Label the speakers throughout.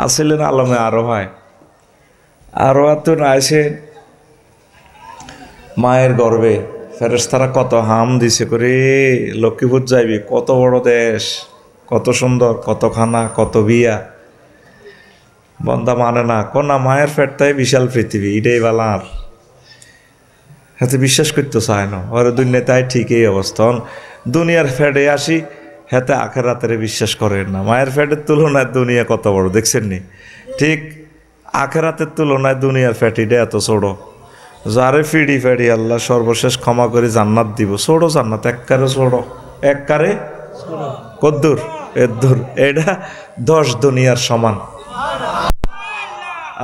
Speaker 1: আসলেন আলমে আরো হয় আরো তো আইসে মায়ের গর্বে ফেরেশতারা কত হাম দিছে করে লক্ষ্মীপুর যাইবি, কত বড় দেশ, কত সুন্দর, কত খানা, কত বিয়া। বন্দা মানে না কোনা মায়ের ফেটটাই বিশাল পৃথিবী, এটাই বালার হাতে বিশ্বাস করতে চায় না। ওরা দুনিয়া তাই ঠিকই অবস্থা। দুনিয়ার ফেডে আসি হাতে আখেরাতের বিশ্বাস করেন না। মায়ের ফ্যাটের তুলনায় দুনিয়া কত বড় দেখছেন নি? ঠিক আখেরাতের তুলনায় দুনিয়ার ফ্যাট এটা এত ছোড়ো। যারে ফিডি ফেডি আল্লাহ সর্বশেষ ক্ষমা করে জান্নাত দিব। ছোড়ো জান্নাত এককারে ছোড়ো, এককারে কদ্দুর এদ্দুর, এটা 10 দুনিয়ার সমান।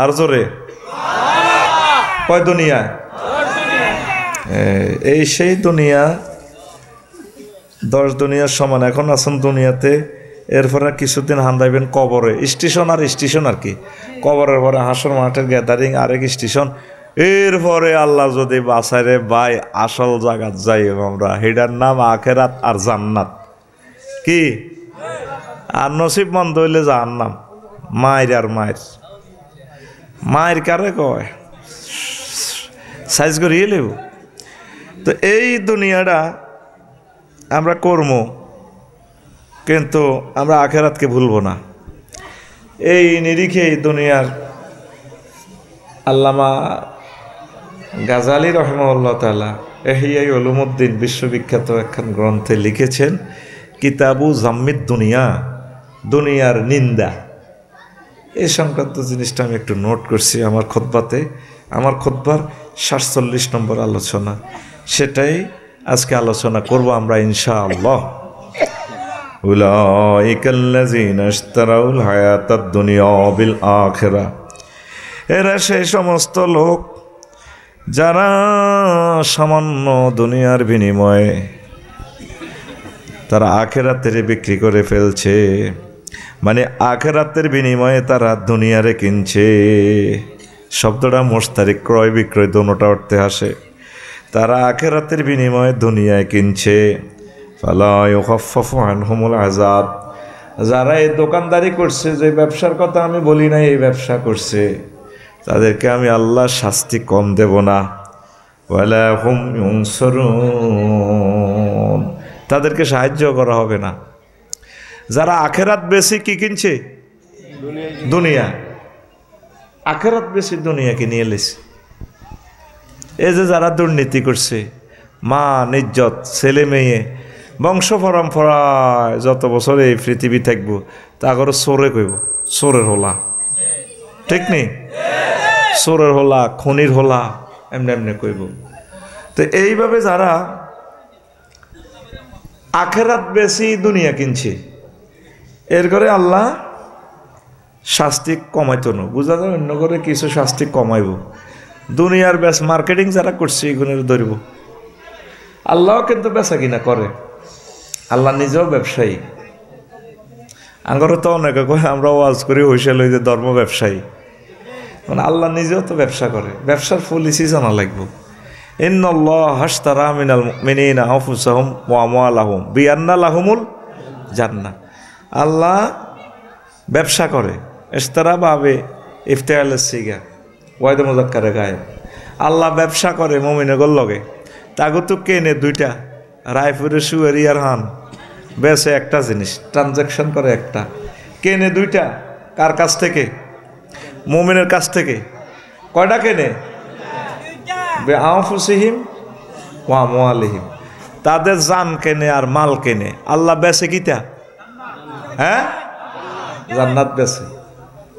Speaker 1: আর জোরে কয় দুনিয়া? এই সেই দুনিয়া 10 দুনিয়ার সমান। এখন আছেন দুনিয়াতে, এরপরে কিছুদিন হান্দাইবেন কবরে। স্টেশন আর স্টেশন আর কি, কবরের পরে হাসর মাঠের গ্যাদারিং আরেক স্টেশন। এরপরে আল্লাহ যদি বাসাইরে বাই আসল জায়গাত যাই আমরা, হেডার নাম আখেরাত আর জান্নাত। কি আর নসিব মন্দ হইলে জাহান্নাম। মায়ের আর মায়ের মায়ের কারে কয় সাইজ করিয়ে লেব। তো এই দুনিয়াটা আমরা কর্ম, কিন্তু আমরা আখেরাতকে ভুলবো না। এই নিরিখে এই দুনিয়ার আল্লামা গাজালি রহমাহুল্লাহ তাআলা ইহইয়া উলুমুদ্দিন বিশ্ববিখ্যাত একখান গ্রন্থে লিখেছেন কিতাবু জাম্মিদ দুনিয়া, দুনিয়ার নিন্দা। এই সংক্রান্ত জিনিসটা আমি একটু নোট করছি আমার খুতবাতে। আমার খুতবার 47 নম্বর আলোচনা, সেটাই আজকে আলোচনা করব আমরা ইনশাআল্লাহ। উলাইকাল্লাযীনা ইশতারাউল হায়াতাদ দুনিয়া বিল আখিরাহ, এরা সেই সমস্ত লোক যারা সামান্য দুনিয়ার বিনিময়ে তারা আখিরাতের বিক্রি করে ফেলছে। মানে আখিরাতের বিনিময়ে তারা দুনিয়ারে কিনছে। শব্দটা মুশতারিক, ক্রয় বিক্রয় দোনোটা অর্থে আসে। তারা আখিরাতের বিনিময়ে দুনিয়ায় কিনছে। ফালা ইউখাফফাফু আনহুমুল আযাব, যারা এই দোকানদারি করছে, যে ব্যবসার কথা আমি বলি না, এই ব্যবসা করছে, তাদেরকে আমি আল্লাহ শাস্তি কম দেব না। ওয়ালা হুম ইউনসারুন, তাদেরকে সাহায্য করা হবে না। যারা আখেরাত বেশি কি কিনছে? দুনিয়া। আখেরাত বেশি দুনিয়াকে নিয়ে এলেছে। এই যে যারা দুর্নীতি করছে, মান ইজ্জত, ছেলে মেয়ে, বংশ পরম্পরায় যত বছর এই পৃথিবী থাকবো, তা করে চোরে কইব, চোরের হোলা, ঠিক নেই? চোরের হোলা, খনির হোলা, এমনি এমনি কইব। তো এইভাবে যারা আখেরাত বেশি দুনিয়া কিনছে, এর করে আল্লাহ শাস্তি কমাইতো না। বুঝা যায় অন্য করে কিছু শাস্তি কমাইব। দুনিয়ার বেশ মার্কেটিং যারা করছে এগুলোর ধরব। আল্লাহ কিন্তু বেচা কিনা করে, আল্লাহ নিজেও ব্যবসায়ী। আঙ্গরে তো অনেকে কয় আমরা ওয়াজ করি হইসে লই যে ধর্ম ব্যবসায়ী, মানে আল্লাহ নিজেও তো ব্যবসা করে। ব্যবসার পলিসি জানা লাগবে। ইন্নাল্লাহ হাশতারা মিনাল মুমিনিনা আনফুসাহুম ওয়া আমওয়ালাহুম বিআন্না লাহুমুল জান্নাহ। আল্লাহ ব্যবসা করে। ইশতারা বাবে ইফতিআলের সিগা ওয়াইদে মুযাক্কারে গায়েব। আল্লাহ ব্যবসা করে মুমিনগর লগে। তাগো তো কেনে দুইটা, রায়পুরের সুয়ারি আর হান বেচে একটা জিনিস, ট্রানজাকশন করে একটা, কেনে দুইটা। কার কাছ থেকে? মুমিনের কাছ থেকে। কয়টা কেনে? বিআনফুসিহিম ওয়া আমওয়ালিহিম, তাদের জান কেনে আর মাল কেনে। আল্লাহ বেচে কিটা? হ্যাঁ, জান্নাত বেচে।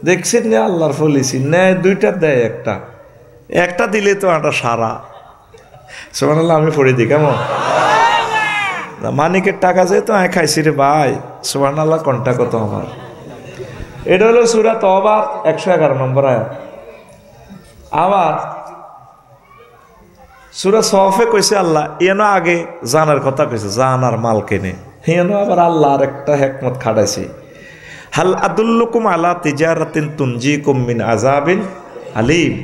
Speaker 1: দেখছেন না আল্লাহর পলিসি? নেয় দুইটা, দেয় একটা। একটা দিলে তো একটা সারা। সুবহানাল্লাহ, আমি পড়ে দিই কেমন? মানিকের টাকা যেহেতু আমি খাইছি রে ভাই। সুবহানাল্লাহ, কোনটা কত আমার? এটা হলো সূরা তওবা 111 নম্বর আয়াত। আবার সূরা সফে কইছে আল্লাহ, এনো আগে জানার কথা কইছে, জান আর মাল কেনে। হেনো আবার আল্লাহ আর একটা হিকমত খাটাইছে। হাল আদুল্লুকুম আলা তিজারাতিন তুনজিকুম মিন আযাবিন আলীম,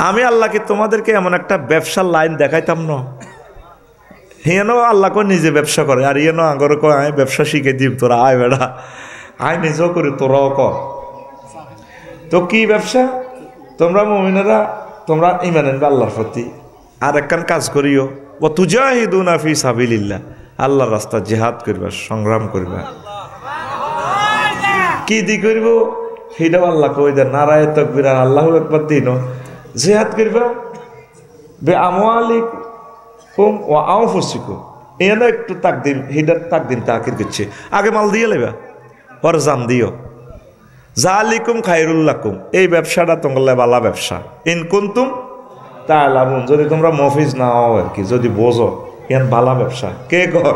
Speaker 1: আমি আল্লাহকে তোমাদেরকে এমন একটা ব্যবসার লাইন দেখাইতাম না। হেনো আল্লাহ কো নিজে ব্যবসা করে, আর ইয়েনো আগর কয় আমি ব্যবসা শিখে দিব, তোরা আয় বেড়া, আয় নিজেও করি, তোরাও কর। তো কি ব্যবসা? তোমরা মুমিনেরা তোমরা ঈমান আনবে আল্লাহর প্রতি, আর একখান কাজ করিও, ওয়া তুজাহিদুনা ফি সাবিলিল্লাহ, আল্লাহর রাস্তা জিহাদ করবা, সংগ্রাম করবা। কি দি করব সেটাও আল্লাহ কই দেন, নারায়ে তাকবীর আর আল্লাহু আকবার দিন জিহাদ করবা বে আমওয়ালিকুম ওয়া আনফুসিকুম। এনে একটু তাকদিম, হিদার তাকদিম তাকির করছে, আগে মাল দিয়ে লেবা পরে জান দিও। জালিকুম খায়রুল লাকুম, এই ব্যবসাটা তোমার বালা ব্যবসা। ইন কুনতুম তা'লামুন, যদি তোমরা মফিজ না হও আর কি, যদি বোঝো ইয়ান বালা ব্যবসা। কে কর?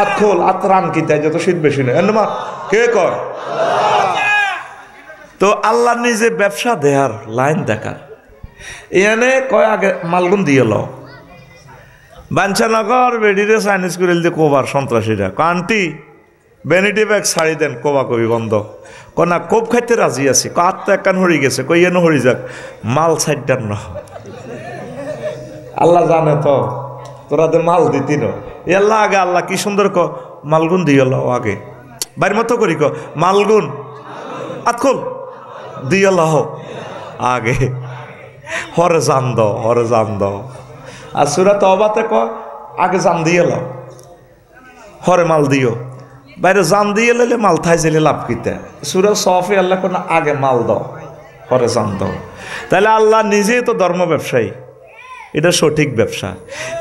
Speaker 1: আতখোল আতরান কি তাই যত শীত বেশি নেই এন্ডমা কে কর? তো আল্লাহ নিজে ব্যবসা দেয়ার লাইন দেখার এনে কয় আগে মালগুন দিয়ে লো। বাঞ্ছানগর বেডিরে চাইনিজ করে দিয়ে কোবার সন্ত্রাসীরা আন্টি ভ্যানিটি ব্যাগ ছাড়ি দেন, কোবা কবি বন্ধ। কনা কোপ খাইতে রাজি আছি, আত্মা একখান হরি গেছে, কই এনে হরি যাক, মাল ছাইডার ন। আল্লাহ জানে তো তোরাদের মাল দিতি ন। আল্লাহ আগে আল্লাহ কি সুন্দর ক মালগুন দিয়ে লো আগে, বাইর মতো করি ক মালগুন আতখোল দিয়ে লহ আগে, হরে জান দ, হরে জান দ। আর সুরা তওবাতে ক আগে জান দিয়ে লো, হরে মাল দিও। বাইরে জান দিয়ে লেলে মাল থাই জেলে লাভ কিতে। সুরা সফে আল্লাহ কোন আগে মাল দাও, পরে জান দাও। তাহলে আল্লাহ নিজেই তো ধর্ম ব্যবসায়ী, এটা সঠিক ব্যবসা।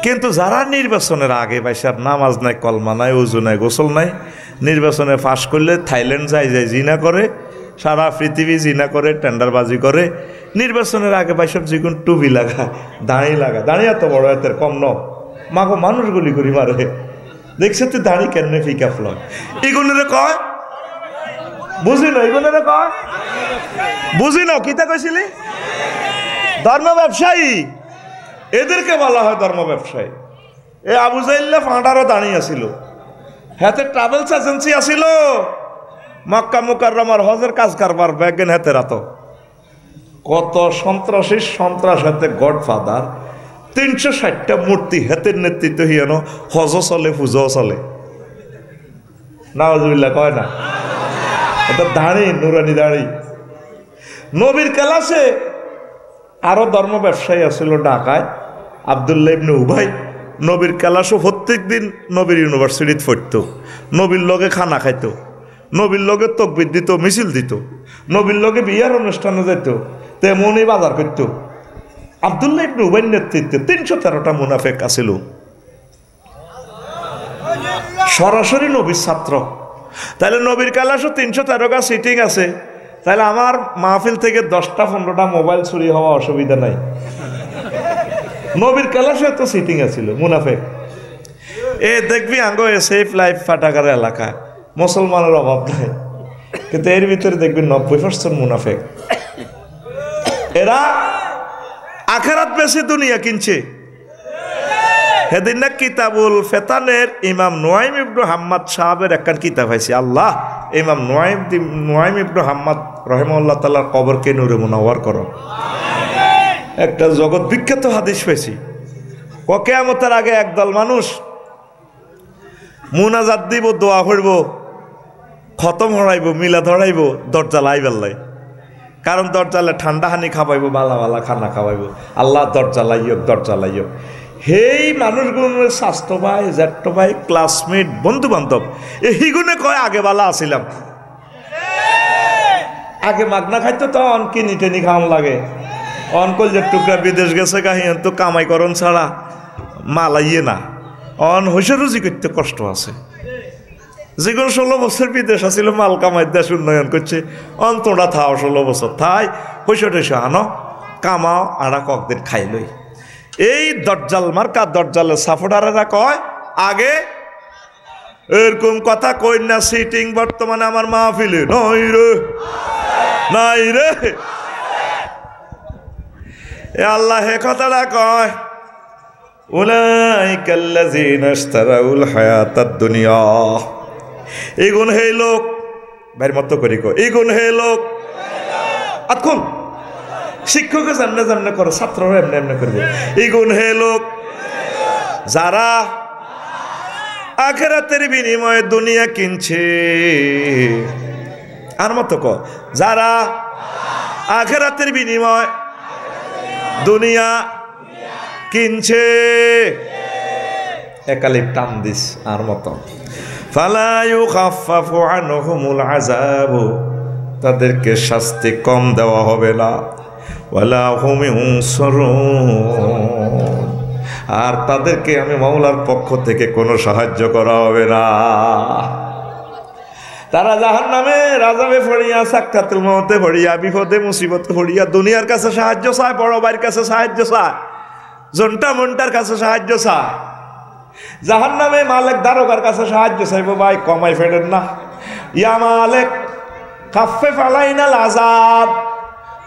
Speaker 1: কিন্তু যারা নির্বাচনের আগে বাইসার নামাজ নাই, কলমা নাই, উজু নাই, গোসল নাই, নির্বাচনে ফাঁস করলে থাইল্যান্ড যায় জিনা করে, সারা পৃথিবী জিনা করে, টেন্ডারবাজি করে। নির্বাচনের আগে বাইসব যেগুন টুপি লাগা, দাঁড়ি লাগা, দাঁড়ি এত বড় এতের কম ন, মাগো মানুষ গুলি করি মারে, দেখছে তুই দাঁড়ি কেন ফিকা ফ্লয়, এগুলোরে কয় বুঝি না, এগুলোরে কয় বুঝি না। কিতা কইছিলি? ধর্ম ব্যবসায়ী, এদেরকে বলা হয় ধর্ম ব্যবসায়ী। এ আবু জাইল্লা ফাঁটারও দাঁড়িয়ে আসিল, হাতে ট্রাভেলস এজেন্সি আসিল, মক্কা মুকাররমার হজের কাজ কারবার ব্যাগেন হাতে রাত। কত সন্ত্রাসীর সন্ত্রাস হাতে গডফাদার, 360টা মূর্তি হাতের নেতৃত্ব হিয়ানো হজ চলে, পুজো চলে। নাউজুবিল্লাহ কয় না, এটা দাঁড়ি নুরানি দাঁড়ি। নবীর ক্লাসে আরো ধর্ম ব্যবসায়ী আসছিল ঢাকায়, আব্দুল্লাহ ইবনে উবাই। নবীর ক্লাসও প্রত্যেক দিন নবীর ইউনিভার্সিটিতে পড়তো, নবীর লগে খানা খাইতো, নবীর লগে তকবির দিত, মিছিল দিত, নবীর লগে বিয়ার অনুষ্ঠানে যেত, তেমনই বাজার করতো। আব্দুল্লাহ ইবনে উবাইর নেতৃত্বে 313টা মুনাফেক আছিল, সরাসরি নবীর ছাত্র। তাহলে নবীর ক্লাসও 313টা সিটিং আছে, তাহলে আমার মাহফিল থেকে 10টা-15টা মোবাইল চুরি হওয়া অসুবিধা নাই। নবীর ক্লাসে এত সিটিং আছিল মুনাফেক। এ দেখবি আঙ্গো সেফ লাইফ ফাটাকার এলাকা, মুসলমানের অভাব নাই, কিন্তু এর ভিতরে দেখবি 90% মুনাফেক। এরা আখেরাত বেশি দুনিয়া কিনছে। সেদিন না কিতাবুল ফেতানের ইমাম নুয়াইম ইবনে হাম্মাদ সাহেবের একখান কিতাব হয়েছে। আল্লাহ ইমাম নুয়াইম ইবনে হাম্মাদ রহিমাহুল্লাহ তাআলার কবরকে নূরে মুনাওয়ার করো। একটা জগৎ বিখ্যাত হাদিস পেয়েছি, কিয়ামতের আগে একদল মানুষ মুনাজাত দিব, দোয়া করব, খতম হরাইব, মিলাদ হরাইব, দরজা লাইবেল্লাই। কারণ দরজালে ঠান্ডা হানি খাওয়াইব, বালা বালা খানা খাওয়াইব, আল্লাহ দরজা লাইয়ক, দরজা লাইয়ক। সেই মানুষগুলোর স্বাস্থ্য ভাই, জ্যাঠ্য ভাই, ক্লাসমেট, বন্ধু বান্ধব, এইগুনে কয় আগে বালা আসিলাম, আগে মাগনা খাইতো, তো অন কিনি টেনি খাওয়ান লাগে, অন কলজের টুকরা বিদেশ গেছে গাহিয়ান তো কামাই করন ছাড়া মালাইয়ে না, অন হইসে রুজি করতে কষ্ট আছে। যেগুলো 16 বছর বিদেশ আসিল, মাল কামাই দেশ উন্নয়ন করছে, অন্তটা থাও 16 বছর থাই, পয়সা টয়সা আনো, কামাও, আড়া ককদিন খাইলই। এই দরজাল মার্কা দরজালের সাফোডারেরা কয় আগে এরকম কথা কই না। সিটিং বর্তমানে আমার মাহফিলে নাই রে, নাই রে। এ আল্লাহ হে কথাটা কয়, উলাইকাল্লাযীনা ইশতারাউল হায়াতাদ দুনিয়া, এগুন হে লোক, ভাইয়ের মতো করি কো, এগুন হে লোক। আতকুন শিক্ষকে জানলে জানলে করে, ছাত্ররা এমনি এমনি করবে। এগুন হে লোক যারা আখিরাতের বিনিময়ে দুনিয়া কিনছে, আর মতো ক, যারা আখিরাতের বিনিময় দুনিয়া কিনছে, একালিপ টান দিস আর মতো। ফালা ইউখাফফাফু আনহুমুল আযাবু, তাদেরকে শাস্তি কম দেওয়া হবে না। ওয়ালা হুম ইউনসারুন, আর তাদেরকে আমি মাওলার পক্ষ থেকে কোনো সাহায্য করা হবে না। তারা জাহান্নামে রাজাবে পড়িয়া, সাক্কাতুল মউতে পড়িয়া, বিপদে মুসিবতে পড়িয়া দুনিয়ার কাছে সাহায্য চায়, বড় ভাইয়ের কাছে সাহায্য চায়, জন্টা মন্টার কাছে সাহায্য চায়। জাহান্নামে মালিক দারোগার কাছে সাহায্য চাইব, ভাই কমাই ফেলেন না, ইয়া মালিক খাফফিফ আলাইনাল আযাব,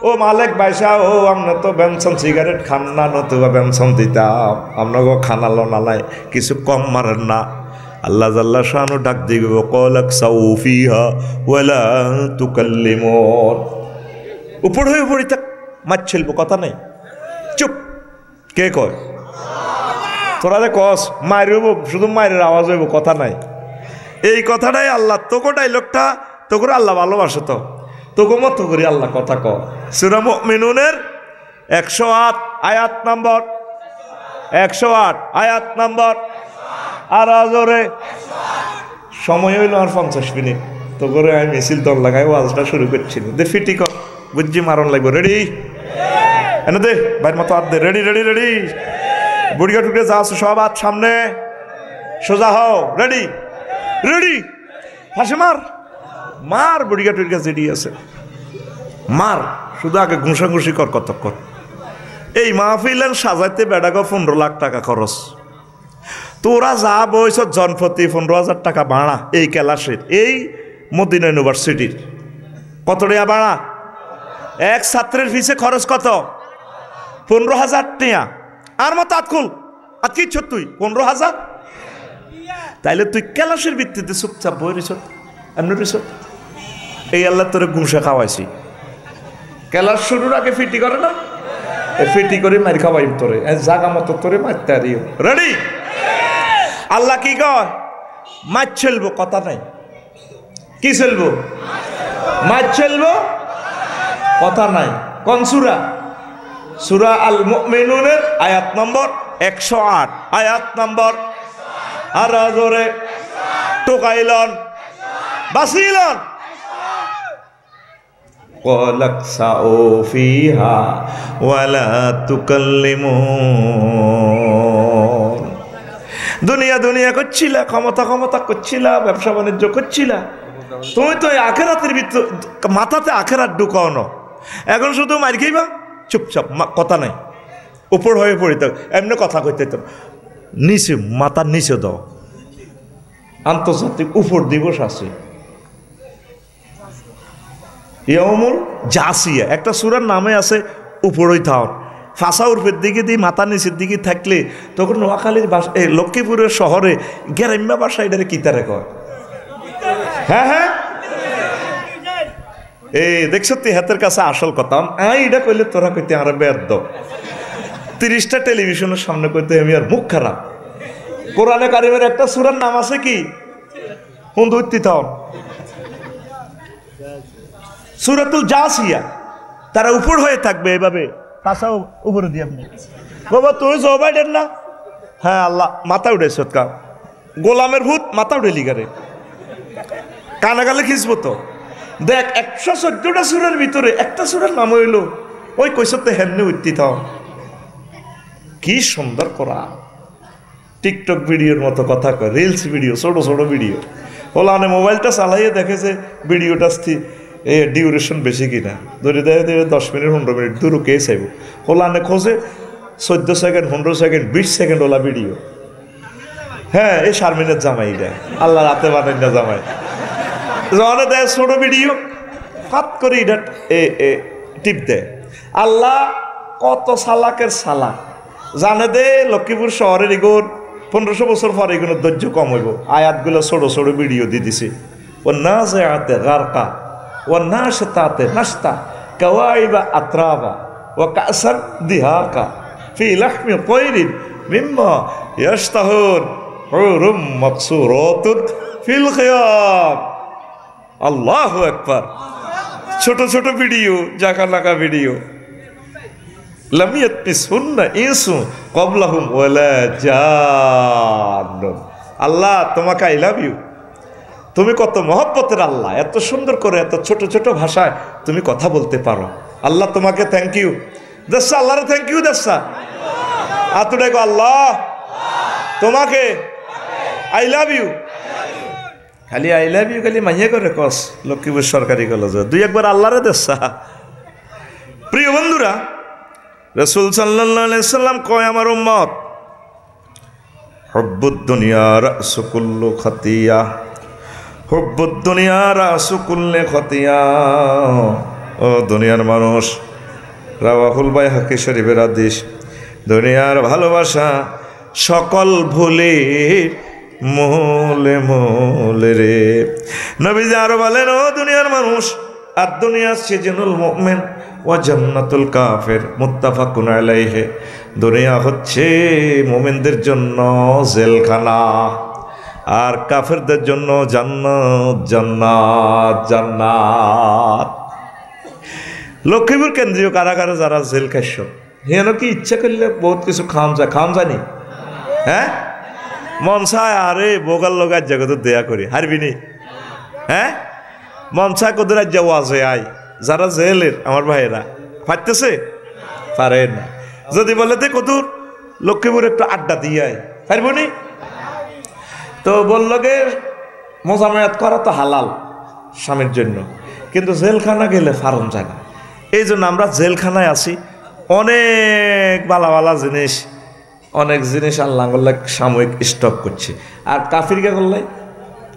Speaker 1: ও মালিক বাইসা, ও আমরা তো বেনসন সিগারেট খান না, নতুবা বেনসন দিতাম, আপনাকে খানালো নালাই কিছু কম মারেন না। আল্লাহ জাল্লা শানু ডাক দিব, ক্বালাক সাউফিহা ওয়ালা তুকাল্লিমুন, উপর হয়ে পড়ি থাক, মাছ ছেলব, কথা নাই, চুপ। কে কয়? তোরা যে কস মায়ের হইব, শুধু মায়ের আওয়াজ হইব, কথা নাই। এই কথাটাই আল্লাহ, তোকে ডাইলগটা তো করে আল্লাহ ভালোবাসে, তো তোকে মতো করি আল্লাহ কথা ক। সূরা মুমিনুনের 108 আয়াত নম্বর 108 আয়াত নম্বর, আর আজরে সময় হইল আর 50 মিনিট, তো করে আমি মিছিল দল লাগাই ওয়াজটা শুরু করছি। দে ফিটি কর, বুঝছি মারণ লাগবে। রেডি? এনে দে ভাইয়ের মতো হাত দে। রেডি রেডি রেডি, বুড়িয়া টুকরে যা আছে সব হাত সামনে, সোজা হও। রেডি রেডি, ফাঁসে মার মার, বুড়িয়া টুকরে যেটি আছে মার, শুধু আগে ঘুষাঘুষি কর কতক্ষণ। এই মাহফিলেন সাজাইতে বেড়াগো 15 লাখ টাকা খরচ, তোরা যা বইস জনপ্রতি 15,000 টাকা ভাড়া, এই ক্যালাসের, এই মদিনা ইউনিভার্সিটির কত টাকা ভাড়া? এক ছাত্রের ফিসে খরচ কত? 15,000 টাকা। আর মতো আতকুল আতকিচ্ছ তুই 15,000, তাইলে তুই ক্যালাসের ভিত্তিতে চুপচাপ বই রিস, এমনি রিস। এই আল্লাহ তোরে ঘুষা খাওয়াইছি, ক্যালাস শুরুর আগে ফিটি করে না, ফিটি করে মারি খাওয়াই তোরে, জাগা মতো তোরে মারতে আরিও। রেডি? আল্লাহ কি কয়? মাছ ছেলবো, কথা নাই। কি ছেলবো? মাছ ছেলবো, কথা নাই। কোন সূরা? সূরা আল মুমিনুনের আয়াত নম্বর 108 আয়াত নম্বর, আর জোরে টোকাইলন বাসিলন, ক্বালাক সাউফিহা ওয়ালা তুকাল্লিমুন। দুনিয়া দুনিয়া করছিলা, ক্ষমতা ক্ষমতা করছিলা, ব্যবসা বাণিজ্য করছিলা, তুমি তো আখেরাতের ভিতর মাথাতে আখেরাত ঢুকাও না। এখন শুধু মার খাইবা, চুপচাপ, কথা নাই, উপর হয়ে পড়িতে এমনি কথা কইতে, নিচে মাথার নিচে দাও। আন্তর্জাতিক উপর দিবস আছে, ইয়াউমুল জাসিয়া, একটা সূরার নামে আছে উপরই থাও। ফাঁসা উর্ফের দিকে দিয়ে মাথা নিচের দিকে থাকলে তখন নোয়াখালীর বাসা, লক্ষ্মীপুরের শহরে গ্রাম্য ভাষা এটারে কিতারে কয়। হ্যাঁ হ্যাঁ, এই দেখছো তুই হাতের কাছে আসল কথা, এটা কইলে তোরা কইতে আর বেদ 30টা টেলিভিশনের সামনে কইতে আমি আর মুখ খারাপ। কোরআনে কারিমের একটা সূরার নাম আছে কি? হুন্দুত্তি থাও, সূরাতুল জাসিয়া। তারা উপর হয়ে থাকবে এভাবে, পাশাও উপরে দিয়ে আপনি বাবা তুই জো বাইডেন না? হ্যাঁ আল্লাহ মাথা উঠে সৎকা, গোলামের ভূত মাথা উঠে লিগারে, কানা গালে খিসবো তো। দেখ 114টা সূরার ভিতরে একটা সূরার নাম হইল ওই কইসতে হেননে উত্তি থাও। কি সুন্দর করা, টিকটক ভিডিওর মতো কথা কয়, রিলস ভিডিও, ছোট ছোট ভিডিও। ওলানে মোবাইলটা চালাইয়ে দেখেছে ভিডিওটা ডিউরেশন বেশি কিনা, ধরে দেখে 10 মিনিট 15 মিনিট দূর কে চাইব। ওলানে খোঁজে 14 second 15 second 20 second OLA video. হ্যাঁ, এই শারমিনের জামাই, এটা আল্লাহ রাতে বানাই না জামাই, জনে দেয় ছোট ভিডিও, ফাত করে এটা টিপ দেয়। আল্লাহ কত সালাকের সালাক জানে দে। লক্ষ্মীপুর শহরের এগুন 1500 বছর পরে এগুলো ধৈর্য কম হইব, আয়াতগুলো ছোট ছোট ভিডিও দিয়ে দিছে। ও না যে আতে গারকা, ও না সে তাতে নাস্তা, কাওয়াইবা আত্রাবা, ও কাসান দিহাকা, ফি লাহমি তায়রিন মিম্মা ইয়াশতাহুন, হুরুম মাকসুরাতুন ফিল খিয়াম। আল্লাহু আকবার। ছোট ছোট ভিডিও, জাকা নাকা ভিডিও। লাম ইয়াতমিসহুন্না ইনসু ক্বাবলাহুম ওয়ালা জান্নুন। আল্লাহ তোমাকে আই লাভ ইউ, তুমি কত মহব্বতের আল্লাহ, এত সুন্দর করে এত ছোট ছোট ভাষায় তুমি কথা বলতে পারো। আল্লাহ তোমাকে থ্যাংক ইউ দেশা, আল্লাহরে থ্যাংক ইউ দেশা। আতুড়ে গো আল্লাহ তোমাকে আই লাভ ইউ। খালি আই লাভ ইউ খালি মাইয়া করে কস লক্ষ্মীপুর সরকারি কলেজ, দুই একবার আল্লাহরে দেশা। প্রিয় বন্ধুরা, রাসূল সাল্লাল্লাহু আলাইহি সাল্লাম কয় আমার উম্মত হুব্বুদ দুনিয়া রাসু কুল্লু খাতিয়া, হুব্বুদ দুনিয়া রাসু কুল্লি খাতিয়া। ও দুনিয়ার মানুষ, রাওয়াহুল বাইহাকি শরীফের হাদিস, দুনিয়ার ভালোবাসা সকল ভুলের মূলে মূলে রে। নবীজি আরো বলেন, ও দুনিয়ার মানুষ, আর দুনিয়া সিজনুল মুমিন ওয়া জান্নাতুল কাফির, মুত্তাফাকুন আলাইহি। দুনিয়া হচ্ছে মুমিনদের জন্য জেলখানা, আর কাফেরদের জন্য জান্নাত জান্নাত জান্নাত। লক্ষ্মীপুর কেন্দ্রীয় কারাগারে যারা জেল খাইছ, হেন কি ইচ্ছা করলে বহুত কিছু খাওয়ান যায়, খাওয়ান জানি? হ্যাঁ, মন চায় আরে বোগাল লগার জায়গা তো দেয়া করি হারবি নি। হ্যাঁ, মন চায় কত রাজ্য ওয়াজে আয়, যারা জেলের আমার ভাইয়েরা পারতেছে পারেন না। যদি বলে তে কতুর লক্ষ্মীপুর একটু আড্ডা দিয়ে আয়, পারবো নি? তো বললো গে মোজামেয়াত করা তো হালাল স্বামীর জন্য, কিন্তু জেলখানা গেলে ফারণ যায় না। এই জন্য আমরা জেলখানায় আছি। অনেক বালা বালা জিনিস, অনেক জিনিস আল্লাহ সাময়িক স্টক করছে। আর কাফিরকে করলে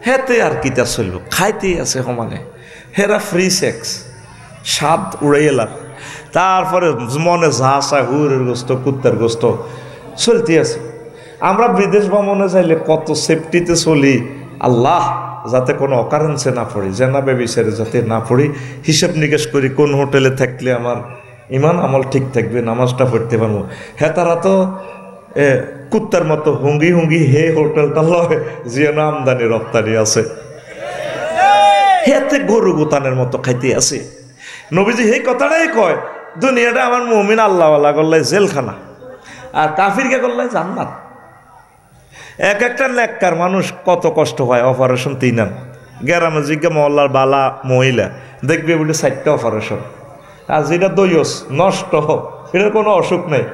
Speaker 1: হেতে আর কিতা চলব, খাইতেই আছে সমানে। হেরা ফ্রি সেক্স, স্বাদ উড়ে এলাম। তারপরে মনে যা চায় হুরের গোস্ত কুত্তার গোস্ত চলতে আছে। আমরা বিদেশ ভ্রমণে চাইলে কত সেফটিতে চলি, আল্লাহ যাতে কোনো অকারেন্সে না পড়ি, জেনা বেবিচারে যাতে না পড়ি। হিসাব নিকেশ করি কোন হোটেলে থাকলে আমার ইমান আমল ঠিক থাকবে, নামাজটা পড়তে পারবো। হ্যাঁ, তারা তো কুত্তার মতো হুঙ্গি হুঙ্গি হে হোটেলটা লয় যেন আমদানি রপ্তানি আছে, হেতে গরু গোতানের মতো খাইতে আছে। নবীজি এই কথাটাই কয়, দুনিয়াটা আমার মুমিন আল্লাহওয়ালা করলে জেলখানা, আর কাফিরকে করলে জান্নাত। এক একটা নেককার মানুষ কত কষ্ট হয় অপারেশন তিনান। গ্রামে জিজ্ঞা মহল্লার বালা মহিলা দেখবে বলে 4টা অপারেশন। আর যেটা দইস নষ্ট, এটার কোনো অসুখ নেই,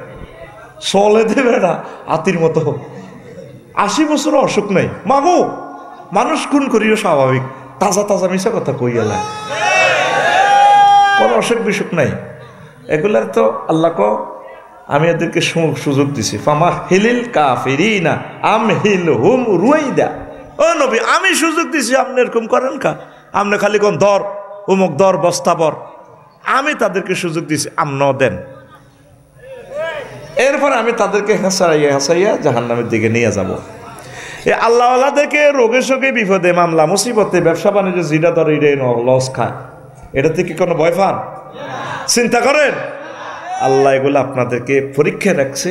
Speaker 1: চলে দেবে না হাতির মতো। 80 বছর অসুখ নেই। মাগো মানুষ খুন করিও স্বাভাবিক, তাজা তাজা মিশা কথা কইয়ালা, কোনো অসুখ বিসুখ নাই। এগুলার তো আল্লাহ আমি এদেরকে সুযোগ দিছি। ফামা হিলিল কাফিরিনা আমহিলহুম রুয়াইদা। ও নবী, আমি সুযোগ দিছি, আপনি এরকম করেন কা? আপনি খালি কোন দর উমুক দর বস্তাবর, আমি তাদেরকে সুযোগ দিছি, আমনও দেন। এরপর আমি তাদেরকে হাসাইয়া হাসাইয়া জাহান্নামের দিকে নিয়ে যাব। এই আল্লাহওয়ালাদেরকে রোগে শোকে বিপদে মামলা মুসিবতে ব্যবসা বাণিজ্য জিরা দর লস খায়, এটা থেকে কোনো ভয় পান? চিন্তা করেন, আল্লাহ এগুলো আপনাদেরকে পরীক্ষায় রাখছে,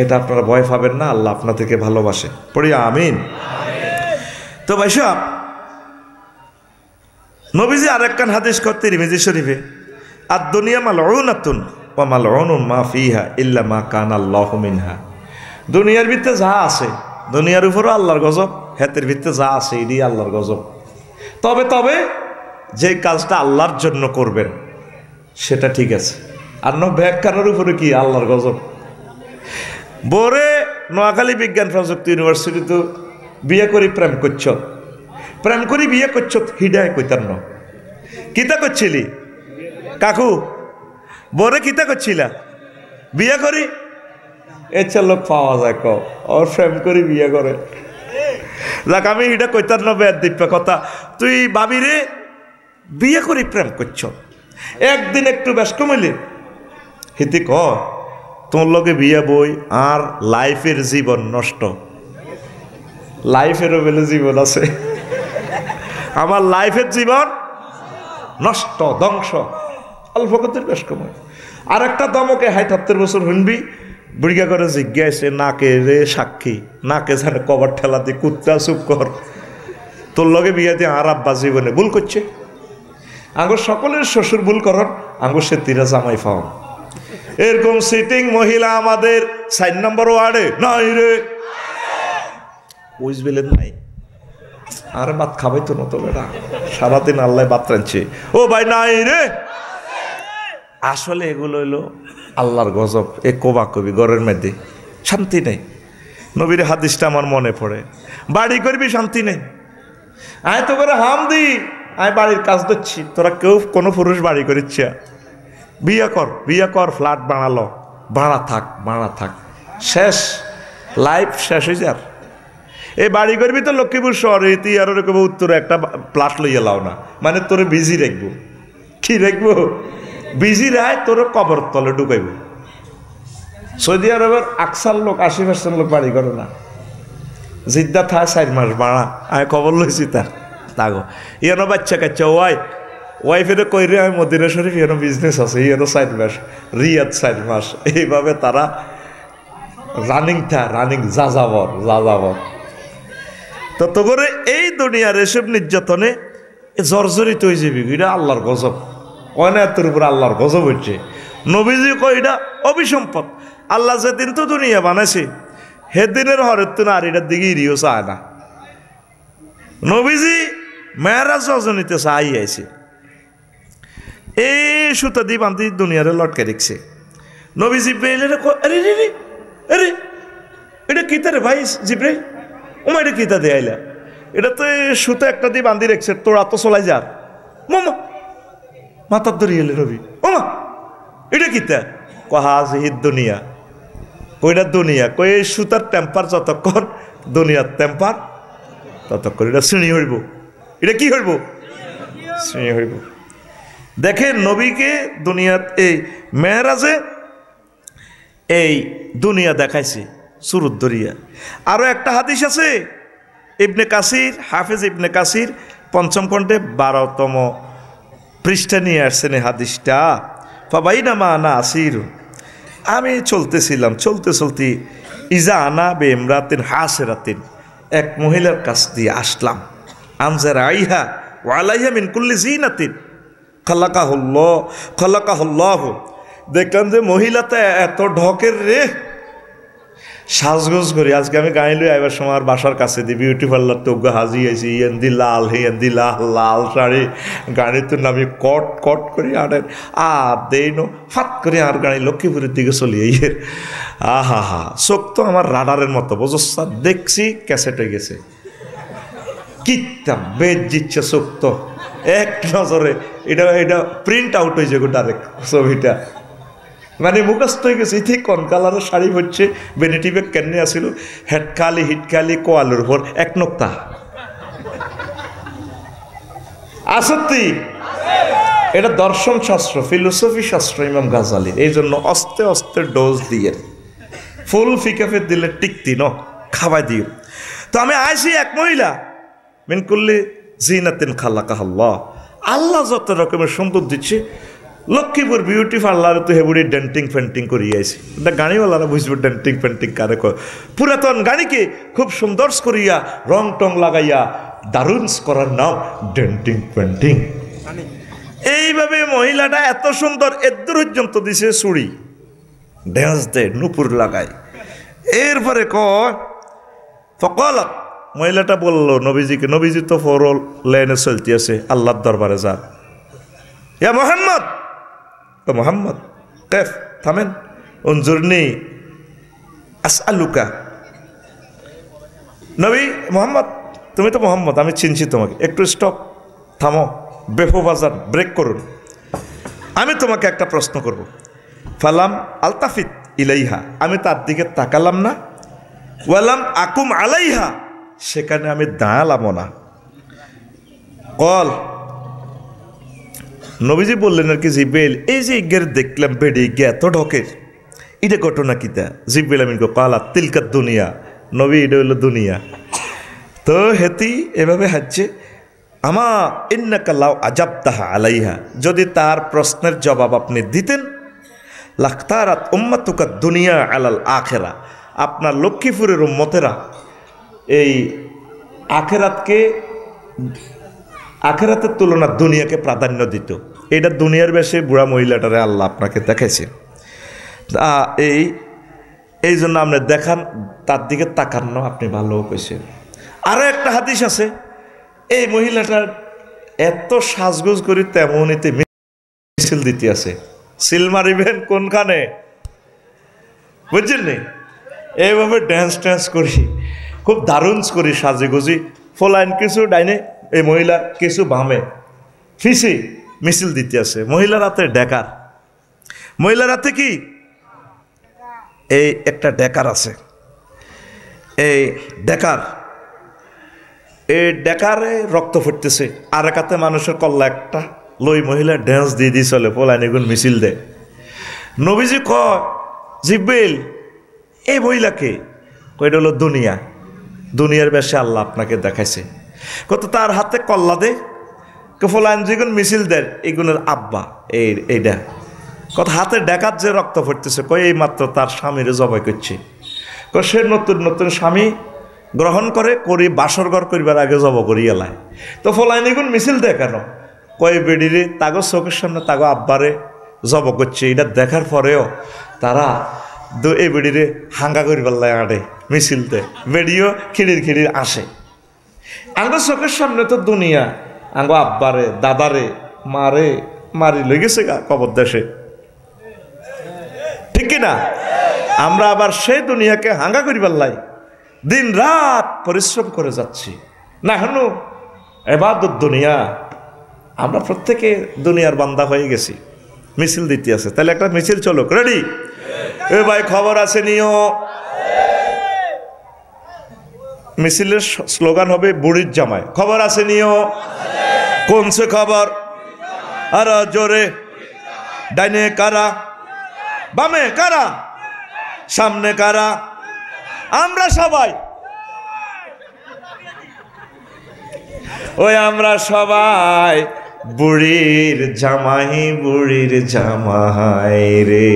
Speaker 1: এটা আপনারা ভয় পাবেন না, আল্লাহ আপনাদেরকে ভালোবাসে। পড়ি আমিন। তো ভাই সাহেব, নবীজি আরেকখান হাদিস করতে তিরমিজি শরীফে, আর দুনিয়া মালউনাতুন ওয়া মালউনুন মা ফিহা ইল্লা মা কানা আল্লাহু মিনহা। দুনিয়ার ভিতরে যা আছে, দুনিয়ার উপরও আল্লাহর গজব, হাতের ভিতরে যা আছে এটাই আল্লাহর গজব। তবে তবে যে কাজটা আল্লাহর জন্য করবেন সেটা ঠিক আছে, আর ব্যাখ্যানোর উপরে কি আল্লাহর গজব। বোরে নোয়াখালী বিজ্ঞান প্রযুক্তি ইউনিভার্সিটি তো বিয়ে করি প্রেম করছ, প্রেম করি বিয়ে করছ, হিডায় কইতার ন কিতা করছিলি কাকু? বোরে কিতা করছিলা? বিয়ে করি এর লোক পাওয়া যায় ক ওর প্রেম করি বিয়ে করে। যাক, আমি এটা কইতার ন বেদ দিব্য কথা। তুই ভাবি রে বিয়ে করি প্রেম করছ, একদিন একটু ব্যস্ত কমাইলি হিতি ক তোর লগে বিয়ে বই আর লাইফের জীবন নষ্ট। লাইফেরও বেলে জীবন আছে, আমার লাইফের জীবন নষ্ট ধ্বংস। অল্প কতের বেশ কমায় আর একটা দমকে ৭৭ বছর শুনবি বুড়িগা করে জিজ্ঞাসে নাকে রে সাক্ষী, নাকে জানে কবার ঠেলা দিয়ে কুত্তা চুপ কর, তোর লগে বিয়া দিয়ে আর আব্বা জীবনে ভুল করছে, আঙ্গুর সকলের শ্বশুর ভুল করন, আঙ্গুর সে তিরা জামাই পাও। এরকম সিটিং মহিলা আমাদের 4 নম্বর ওয়ার্ডে নাই রে, বুঝবেন নাই। আরে ভাত খাবাই তো নতো বেটা, সারাদিন আল্লাহ ভাত রাঁধছে, ও ভাই নাই রে। আসলে এগুলো হইলো আল্লাহর গজব। এ কোবা কবি ঘরের মধ্যে শান্তি নেই। নবীর হাদিসটা আমার মনে পড়ে, বাড়ি করবি শান্তি নেই, আয় তো করে হাম দি, আয় বাড়ির কাজ দিচ্ছি, তোরা কেউ কোনো পুরুষ বাড়ি করিচ্ছে, বিয়া কর ফ্ল্যাট বানালো, ভাড়া থাক, শেষ, লাইফ শেষ হয়ে যার। এই বাড়ি করবি তো লক্ষ্মীপুর শহরে, তুই আর ওরকম উত্তরে একটা প্লাট লইয়া লাও না, মানে তোরে বিজি রাখবো। কি রাখবো? বিজি রায় তোর কবর তলে ঢুকাইব। সৌদি আরবের আকসার লোক 80% লোক বাড়ি করে না, জিদ্দা থা 4 মাস ভাড়া, আমি খবর লইছি তাগো ইয়ানো বাচ্চা কাচ্চা ওয়াইফের কইরে আমি মদিনা শরীফ ইয়ানো বিজনেস আছে, ইয়ানো 4 মাস, রিয়াদ 4 মাস, এইভাবে তারা রানিং যাযাবর। তো করে এই দুনিয়ার এসব নির্যাতনে জর্জরিত হয়ে যাবি, এটা আল্লাহর গজব। কয় না তোর উপর আল্লাহর গজব হচ্ছে। নবীজি কয় এটা অভিসম্পদ। আল্লাহ যেদিন তো দুনিয়া বানাইছে সেদিনের হরের তো নারীটার দিকে ইরিও চায় না। নবীজি মেয়েরাজ রজনীতে চাই আইছে, এই সুতা দিয়ে বান্ধি দুনিয়ারে লটকে রেখছে। নবীজি বেলের আরে রে রে আরে এটা কিতা রে ভাই জিব্রাইল, ওমা এটা কিতা দিয়ে আইলা, এটা তো সুতা একটা দিয়ে বান্ধি রেখছে, তোরা তো চলাই যার। মামা মাথার ধরিয়ে এলে রবি, ওমা এটা কিতা? হাজিহিদ দুনিয়া। কইটা দুনিয়া, কই এই সুতার টেম্পার যতক্ষণ দুনিয়ার টেম্পার ততক্ষণ এটা শ্রেণী হইব। এটা কি হইব? শ্রেণী হইব। দেখেন নবীকে দুনিয়াত এই মেয়েরাজে এই দুনিয়া দেখাইছে সুরুত দরিয়া। আরো একটা হাদিস আছে, ইবনে কাসির, হাফেজ ইবনে কাসির 5ম খণ্ডে 12তম পৃষ্ঠা নিয়ে আসছেন এই হাদিসটা। ফাবাইনামা আনা আসির, আমি চলতেছিলাম, চলতে ইজা আনা বে ইমরাতিন হাসিরাতিন, এক মহিলার কাছ দিয়ে আসলাম। আমজারা আইহা ওয়ালাইহা মিন কুল্লি জিনাতিন খালাকাহুল্লাহ, দেখলাম যে মহিলাটা এত ঢকের রে, সাজগোজ করি। আজকে আমি গাড়ি লই আইবার সময় আর বাসার কাছে দিই বিউটি পার্লার তো হাজি আইছি, ইয়েন্দি লাল হিয়েন্দি লাল শাড়ি, গাড়ি তো নামি কট করি আনেন আর দেই নো ফাত করে আর গাড়ি লক্ষ্মীপুরের দিকে চলি ইয়ের। আহা চোখ তো আমার রাডারের মতো বোঝা, দেখছি ক্যাসেট হয়ে গেছে, কিতাম বেদ জিচ্ছে চোখ তো এক নজরে এটা প্রিন্ট আউট হয়েছে গো ডাইরেক্ট ছবিটা, মানে মুখস্থ হয়ে গেছে। ঠিক কোন কালারের শাড়ি হচ্ছে, বেনিটি ব্যাগ কেন আসিল, হেটকালি হিটকালি কোয়ালের উপর 1 নোক্তা আসত্তি। এটা দর্শন শাস্ত্র, ফিলোসফি শাস্ত্র ইমাম গাজালির। এই জন্য অস্তে অস্তে ডোজ দিয়ে ফুল ফিকাফে দিলে টিকতি ন খাওয়াই দিও। তো আমি আইসি এক মহিলা মিন কুল্লি জিনাতিন খালাকাহুল্লাহ, আল্লাহ যত রকমের সুন্দর দিচ্ছে। লক্ষ্মীপুর বিউটি পার্লারে তো হেবুড়ি ডেন্টিং পেন্টিং করিয়ে আইসি, এটা গাড়িওয়ালারা বুঝবো ডেন্টিং পেন্টিং কারে কয়। পুরাতন গাড়িকে খুব সুন্দর করিয়া রং টং লাগাইয়া দারুণ করার নাম ডেন্টিং পেন্টিং। এইভাবে মহিলাটা এত সুন্দর এদ্দুর পর্যন্ত দিছে চুড়ি, ড্যান্স দেয়, নুপুর লাগায়। এরপরে ফকলত মহিলাটা বললো নবীজিকে, নবীজি তো ফরল লাইনে চলতে আছে আল্লাহর দরবারে যা, ইয়া মোহাম্মদ, ও মোহাম্মদ কেফ থামেন, উনজুরনি আসআলুকা, নবী মোহাম্মদ তুমি তো মোহাম্মদ, আমি চিনছি তোমাকে, একটু স্টপ, থামো, বেফোবাজার ব্রেক করুন, আমি তোমাকে একটা প্রশ্ন করব। ফালাম আলতাফিত ইলাইহা, আমি তার দিকে তাকালাম না, ওয়ালাম আকুম আলাইহা, সেখানে আমি দাঁড়ালামও না। কল নবীজি বললেন আর কি, জিব্রাইল এই যে ইগের দেখলাম বেড়ে গিয়ে এত ঢকের, এটা ঘটনা কিতা? জিব্রাইল আমিন কালা তিলকা দুনিয়া, নবী এটা হইল দুনিয়া। তো হেতি এভাবে হাঁটছে, আমা ইন্নাকা লাউ আজাবতাহা আলাইহা, যদি তার প্রশ্নের জবাব আপনি দিতেন, লাখতারাত উম্মাতুকা দুনিয়া আলাল আখেরা, আপনার লক্ষ্মীপুরের উম্মতেরা এই আখেরাতকে আখেরাতের তুলনা দুনিয়াকে প্রাধান্য দিত। এটা দুনিয়ার বেশি বুড়া মহিলাটারে আল্লাহ আপনাকে দেখাইছে। এই জন্য আপনি দেখান, তার দিকে তাকানো আপনি ভালো কইছেন। আরও একটা হাদিস আছে, এই মহিলাটার এত সাজগোজ করি তেমনিতে মিছিল দিতে আছে। সিল মারিবেন কোনখানে বুঝছেন নি? এইভাবে ড্যান্স করি, খুব দারুণ করি সাজে গুজি, ফলাইন কিছু ডাইনে এই মহিলা কিছু বামে ফিসি মিছিল দিতে আছে। মহিলার হাতে ডেকার, মহিলার হাতে কি এই একটা ডেকার আছে। এই ডেকারে রক্ত ফুটতেছে, আর এক হাতে মানুষের কল্লা একটা লই মহিলা ড্যান্স দিয়ে দিয়ে চলে, ফলাইন এগুন মিছিল দেয়। নবীজি কয় জিব্রিল এই মহিলাকে, কইটা হলো দুনিয়ার বেশে আল্লাহ আপনাকে দেখাইছে। কত তার হাতে কল্লা দে ফলাইন যেগুন মিছিল দেন এগুলোর আব্বা এইটা কত হাতে ডেকার যে রক্ত ফুটতেছে, কই এই মাত্র তার স্বামীরে জবাই করছে। সে নতুন স্বামী গ্রহণ করি বাসর ঘর করবার আগে জব করি এলায়। তো ফলাইন এগুন মিছিল দেয় কেন? কয় বেডিরে তাগো চোখের সামনে তাগো আব্বারে জব করছে, এটা দেখার পরেও তারা এই বেডিরে হাঙ্গা করিবার লাগে আড়ে মিছিল দেয়, বেডিও খিড়ির আসে। আঙ্গো চোখের সামনে তো দুনিয়া, আঙ্গো আব্বারে দাদারে মারি লই গেছে গা কবর দেশে, ঠিক কিনা? আমরা আবার সেই দুনিয়াকে হাঙ্গা করিবার লাই দিন রাত পরিশ্রম করে যাচ্ছি না হেন এবাদত দুনিয়া। আমরা প্রত্যেকে দুনিয়ার বান্দা হয়ে গেছি, মিছিল দিতে আছে। তাহলে একটা মিছিল চলো, রেডি? এ ভাই খবর আছে নিও। মিছিলের স্লোগান হবে বুড়ির জামায়, খবর আছে নিও। কোন সে খবর? আর জোরে, ডাইনে কারা, বামে কারা, সামনে কারা? আমরা সবাই, ওই আমরা সবাই বুড়ির জামাই রে।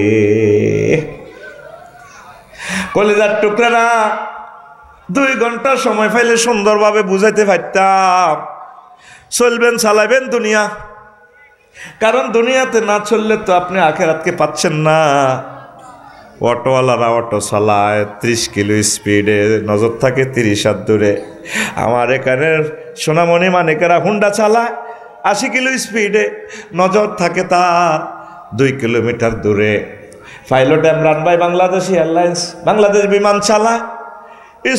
Speaker 1: কলিজার টুকরা না, 2 ঘন্টা সময় পাইলে সুন্দরভাবে বুঝাইতে পারতাম। চলবেন চালাবেন দুনিয়া, কারণ দুনিয়াতে না চললে তো আপনি আখেরাতকে পাচ্ছেন না। অটোওয়ালারা অটো চালায় 30 কিলো স্পিডে, নজর থাকে 30 হাত দূরে। আমার এখানের সোনামণি মানিকেরা হুন্ডা চালায় 80 কিলো স্পিডে, নজর থাকে তার 2 কিলোমিটার দূরে। পাইলট ইমরান ভাই বাংলাদেশ এয়ারলাইন্স, বাংলাদেশ বিমান চালায়,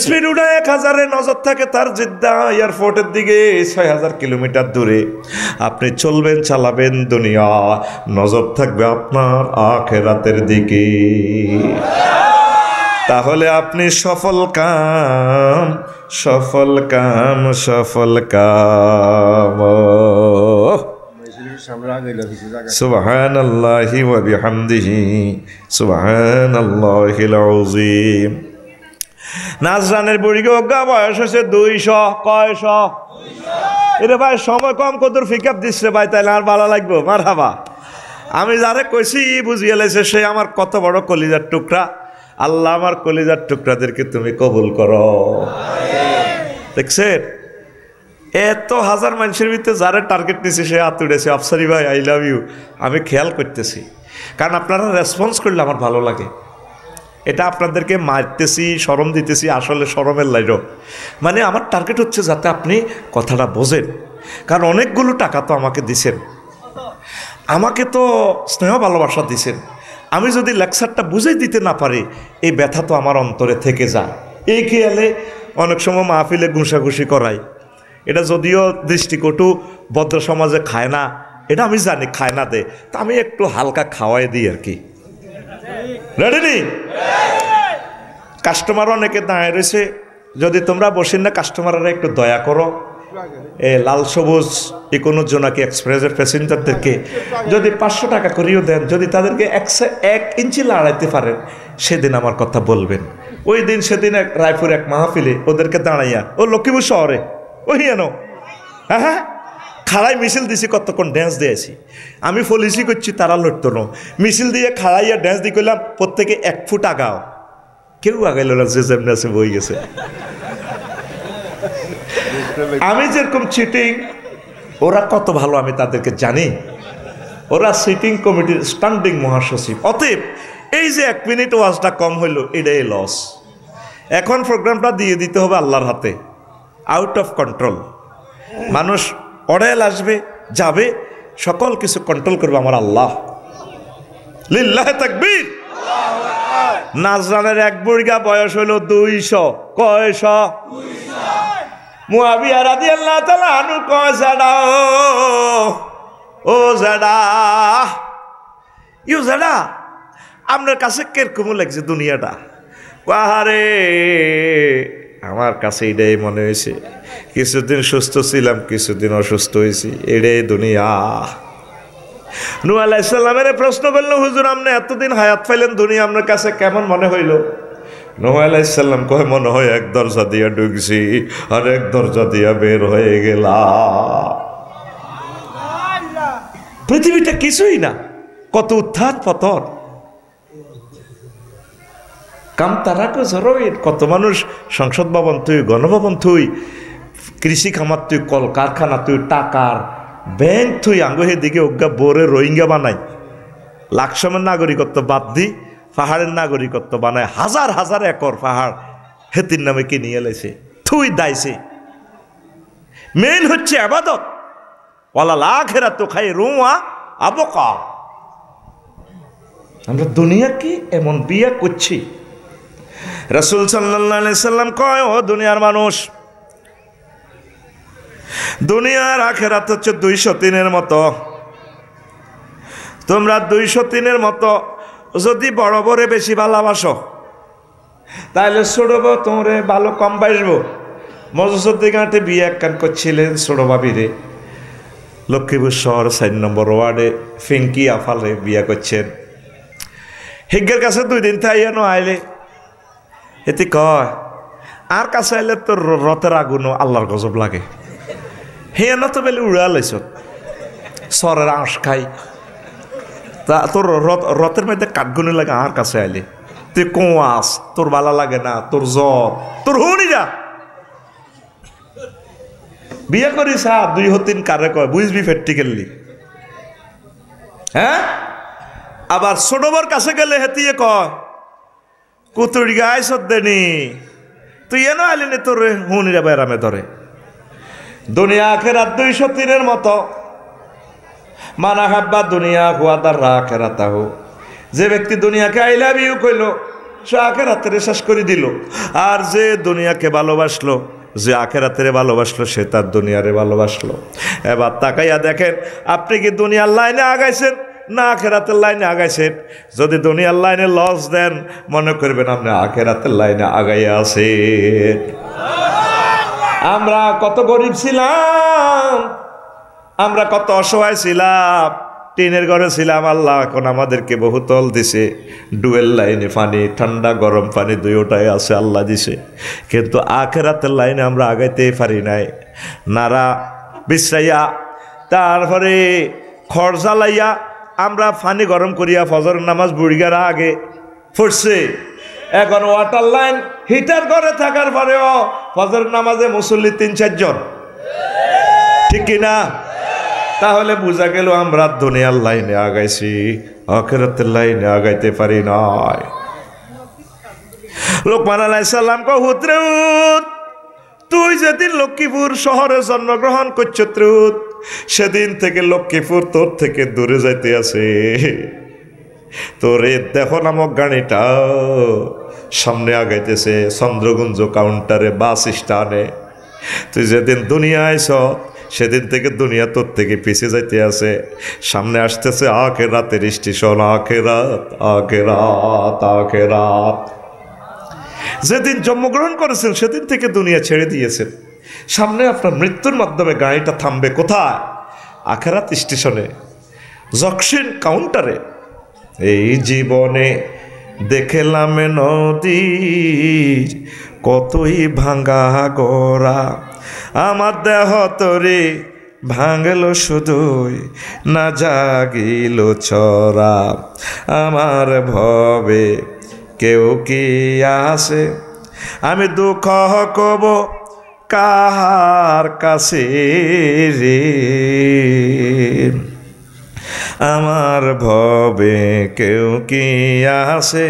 Speaker 1: স্পিড উঠে 1000-এ, নজর থাকে তার জিদ্দা এয়ারপোর্টের দিকে 6000 কিলোমিটার দূরে। আপনি চলবেন চালাবেন দুনিয়া, নজর থাকবে আপনার আখিরাতের দিকে। তাহলে আপনি সফল কাম সুবহানাল্লাহি ওয়া বিহামদিহি সুবহানাল্লাহিল আযীম। নাজরানের বুড়িকে অজ্ঞা বয়স হয়েছে 200। কয়শো? এটা ভাই সময় কম, কদর পিকআপ দিচ্ছে ভাই, তাইলে আর ভালো লাগবো। মারহাবা। আমি যারে কইছি বুঝিয়ে লেছে, সে আমার কত বড় কলিজার টুকরা। আল্লাহ আমার কলিজার টুকরাদেরকে তুমি কবুল করো। দেখছেন, এত হাজার মানুষের ভিতরে যারা টার্গেট নিছে সে হাত উঠেছে, আফসারি ভাই আই লাভ ইউ। আমি খেয়াল করতেছি, কারণ আপনারা রেসপন্স করলে আমার ভালো লাগে। এটা আপনাদেরকে মারতেছি, শরম দিতেছি, আসলে শরমের লাইরও। মানে আমার টার্গেট হচ্ছে যাতে আপনি কথাটা বোঝেন, কারণ অনেকগুলো টাকা তো আমাকে দিছেন, আমাকে তো স্নেহ ভালোবাসা দিছেন। আমি যদি লেকচারটা বুঝেই দিতে না পারি, এই ব্যথা তো আমার অন্তরে থেকে যায়। এই খেয়ালে অনেক সময় মাহফিলে ঘুষাঘুষি করাই, এটা যদিও দৃষ্টিকটু ভদ্র সমাজে খায় না, এটা আমি জানি খায় না দে, তা আমি একটু হালকা খাওয়াই দিই আর কি। রেডি নি? কাস্টমার অনেকে দাঁড়িয়ে রয়েছে, যদি তোমরা বসেন না, কাস্টমাররা একটু দয়া করো। লাল সবুজ কোনো জোনাকি এক্সপ্রেসের প্যাসেঞ্জারদেরকে যদি 500 টাকা করিও দেন, যদি তাদেরকে 1 ইঞ্চি লড়াইতে পারেন, সেদিন আমার কথা বলবেন। ওই দিন সেদিন রায়পুর এক মাহফিলে ওদেরকে দাঁড়াইয়া, ও লক্ষ্মীপুর শহরে ওই এনো, হ্যাঁ খাড়াই মিছিল দিছি, কতক্ষণ ড্যান্স দিয়েছি। আমি পলিসি করছি, তারা লড়তো না। মিছিল দিয়ে খাড়াইয়া ড্যান্স দিয়ে করলাম, প্রত্যেকে 1 ফুট আগাও, কেউ আগাইল না, যে যেমনি আছে বই গেছে। আমি যেরকম চিটিং, ওরা কত ভালো আমি তাদেরকে জানি। ওরা সিটিং কমিটির স্ট্যান্ডিং মহাসচিব। অতএব এই যে 1 মিনিট ওয়াজটা কম হইল, এটাই লস। এখন প্রোগ্রামটা দিয়ে দিতে হবে আল্লাহর হাতে, আউট অফ কন্ট্রোল। মানুষ অড়াইল আসবে, যাবে, সকল কিছু কন্ট্রোল করবে আমার আল্লাহ। লিল্লাহে তাকবীর। নাজরানের 1 বুড়িগা বয়স হইল 200। কয়শ? মুআবিয়া রাদিয়াল্লাহু তাআলা আনহু কয়, জাডা ও জাডা, ইউ জাডা, আপনার কাছে কিরকম লাগছে দুনিয়াটা? আরে আমার কাছে এটাই মনে হয়েছে, কিছুদিন সুস্থ ছিলাম, কিছুদিন অসুস্থ হয়েছি, এটাই দুনিয়া। নূহ আলাইহিস সালামের প্রশ্ন করলো, হুজুর আপনি এতদিন হায়াত পাইলেন, দুনিয়া আপনার কাছে কেমন মনে হইল? নূহ আলাইহিস সালাম কয়, মনে হয় 1 দরজা দিয়া ঢুকছি আর 1 দরজা দিয়া বের হয়ে গেলাম। পৃথিবীটা কিছুই না, কত উত্থান পতন, কামতারাকে জরুর, কত মানুষ সংসদ ভবন তুই, গণভবন তুই, কৃষি খামার তুই, কল কারখানা তুই, টাকার ব্যাংক তুই, আঙ্গহে দিকে অজ্ঞা বোরে রোহিঙ্গা বানাই, লাকসামের নাগরিকত্ব বাদ দি পাহাড়ের নাগরিকত্ব বানায়, হাজার হাজার একর পাহাড় হেতির নামে কিনিয়ে লেছে, তুই দাইছে। মেন হচ্ছে আবাদত, ওয়ালা লাখেরা তো খাই রুয়া আবকা। আমরা দুনিয়া কি এমন বিয়া করছি? রাসূল সাল্লাল্লাহু আলাইহি সাল্লাম কয়, ও দুনিয়ার মানুষ, দুনিয়ার আখেরাত হচ্ছে 203-এর মতো। তোমরা 203-এর মতো যদি বড় বড় বেশি ভালোবাসো, তাহলে ছোট বউ তোমরে ভালো কম বাসবো। মজুসুদ্দিঘাটে বিয়ে একখান করছিলেন ছোট ভাবিরে, লক্ষ্মীপুর শহর 4 নম্বর ওয়ার্ডে ফিঙ্কি আফালে বিয়ে করছেন। হিজ্ঞের কাছে 2 দিন থাইয়া ন আইলে, এতে কয় আর কাছে আইলে তোর রথের আগুনও আল্লাহর গজব লাগে। হিয়া না তো বেলে উড়া লাইছ, সরের আঁশ খাই, তা তোর রথের মধ্যে কাঠগুনি লাগে আর কাছে আইলে, তুই কোয়াস, তোর ভালো লাগে না, তোর জ্বর, তোর হুনি যা বিয়ে করিস। 203 কারে কয় বুঝবি প্র্যাকটিক্যালি। হ্যাঁ, আবার ছোটবার কাছে গেলে হেতিয়ে কয় কুতুড়ি গায়ে সদ্দেনি, তুই এন আইলি নি, তোর হুনিরা বেড়ামে ধরে। দুনিয়া আখেরাত 203-এর মতো। মানা হাব্বা দুনিয়া হুয়াদার আখেরাতাহু, যে ব্যক্তি দুনিয়াকে আই লাভ ইউ কইল, সে আখেরাতের শেষ করে দিল। আর যে দুনিয়াকে ভালোবাসলো, যে আখেরাতের ভালোবাসলো, সে তার দুনিয়ারে ভালোবাসলো। এবার তাকাইয়া দেখেন, আপনি কি দুনিয়ার লাইনে আগাইছেন না আখেরাতের লাইনে আগাইছেন? যদি দুনিয়ার লাইনে লস দেন, মনে করবেন আপনি আখেরাতের লাইনে আগাইয়া আছেন। আমরা কত গরিব ছিলাম, আমরা কত অসহায় ছিলাম, টিনের ঘরে ছিলাম। আল্লাহ এখন আমাদেরকে বহুতল দিছে, ডুয়েল লাইনে পানি, ঠান্ডা গরম পানি দুইটাই আছে আল্লাহ দিছে। কিন্তু আখেরাতের লাইনে আমরা আগাইতেই পারি নাই। নারা বিশ্রাইয়া, তারপরে খড় জ্বালাইয়া আমরা পানি গরম করিয়া ফজর নামাজ বুড়িগারা আগে পড়ছে। এখন ওয়াটার লাইন হিটার ঘরে থাকার পরেও ফজর নামাজে মুসল্লি 3-4 জন, ঠিক কিনা? তাহলে বোঝা গেল আমরা দুনিয়ার লাইনে আগাইছি, আখিরাতের লাইনে আগাইতে পারি নাই। লোকমান আলাইহিস সালাম কো, হুতরুত, তুই যেদিন লক্ষ্মীপুর শহরে জন্মগ্রহণ করছ, ত্রুত, সেদিন থেকে লক্ষ্মীপুর তোর থেকে দূরে যাইতে আছে। তোর এই দেখো নামক গাড়িটা সামনে আগাইতেছে চন্দ্রগুঞ্জ কাউন্টারে, বাস স্ট্যান্ডে। তুই যেদিন দুনিয়া আইছ, সেদিন থেকে দুনিয়া তোর থেকে পিছিয়ে যাইতে আছে। সামনে আসতেছে আখিরাতের স্টেশন, আখিরাত, আখিরাত, আখিরাত। যেদিন জন্মগ্রহণ করেছেন সেদিন থেকে দুনিয়া ছেড়ে দিয়েছেন। সামনে আপনার মৃত্যুর মাধ্যমে গাড়িটা থামবে কোথায়? আখিরাত স্টেশনে, জংশন কাউন্টারে। এই জীবনে দেখলাম নদীর কতই ভাঙ্গা গোরা, আমার দেহ তরে ভাঙল শুধুই, না জাগিল ছড়া। আমার ভবে কেউ কি আসে, আমি দুঃখ কব কাহার কাছে রে, আমার ভবে কেউ কি আছে,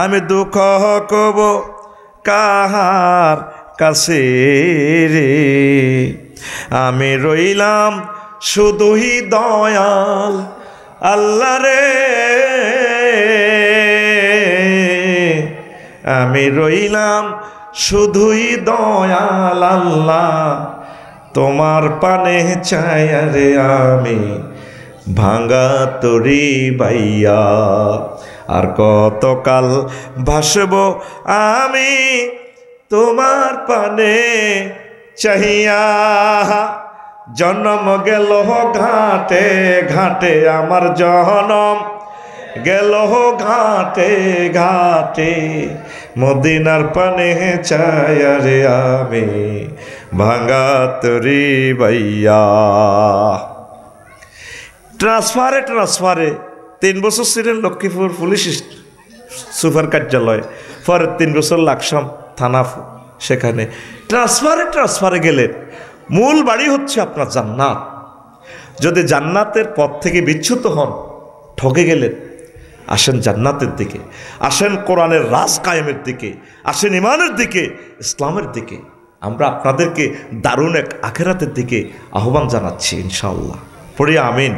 Speaker 1: আমি দুঃখ কব কাহার কাছে রে, আমি রইলাম শুধুই দয়াল আল্লাহ রে, আমি রইলাম শুধুই দয়াল আল্লাহ, তোমার পানে চাইয়া রে আমি ভাঙা তরি বাইয়া, আর কতকাল ভাসব আমি তোমার পানে চাহিয়া, জন্ম গেল ঘাটে ঘাটে আমার জনম গেল ঘাটে ঘাটে, মদিনার পানে চাইয়া রে আমি ভাঙা তরি বাইয়া। ট্রান্সফারে 3 বছর ছিলেন লক্ষ্মীপুর পুলিশ সুপার কার্যালয়, পরে 3 বছর লাকসাম থানা, সেখানে ট্রান্সফারে গেলেন। মূল বাড়ি হচ্ছে আপনার জান্নাত। যদি জান্নাতের পথ থেকে বিচ্যুত হন, ঠকে গেলেন, আসেন জান্নাতের দিকে, আসেন কোরআনের রাজ কায়েমের দিকে, আসেন ইমানের দিকে, ইসলামের দিকে। আমরা আপনাদেরকে দারুণ এক আখেরাতের দিকে আহ্বান জানাচ্ছি ইনশাআল্লাহ। পড়ি আমিন।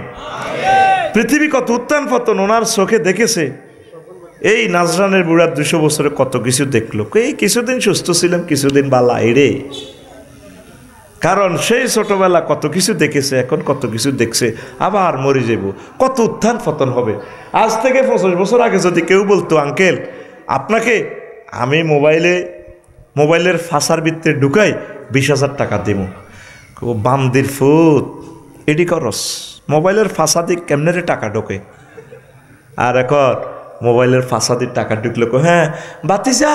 Speaker 1: পৃথিবী কত উত্থান পতন ওনার চোখে দেখেছে। এই নাজরানের বুড়া 200 বছরে কত কিছু দেখলো। এই কিছুদিন সুস্থ ছিলাম, কিছুদিন বালা এরে, কারণ সেই ছোটবেলা কত কিছু দেখেছে, এখন কত কিছু দেখছে, আবার মরে যাব। কত উত্থান পতন হবে। আজ থেকে 25 বছর আগে যদি কেউ বলতো, আঙ্কেল আপনাকে আমি মোবাইলের ফাঁসার ভিতরে ঢুকাই 20,000 টাকা দিব, বান্দির ফুত এডি করস, মোবাইলের ফাঁসা দিক কেমনে রে টাকা ঢোকে। আর এখন মোবাইলের ফাঁসা দিক টাকা ঢুকলো, হ্যাঁ বাতিজা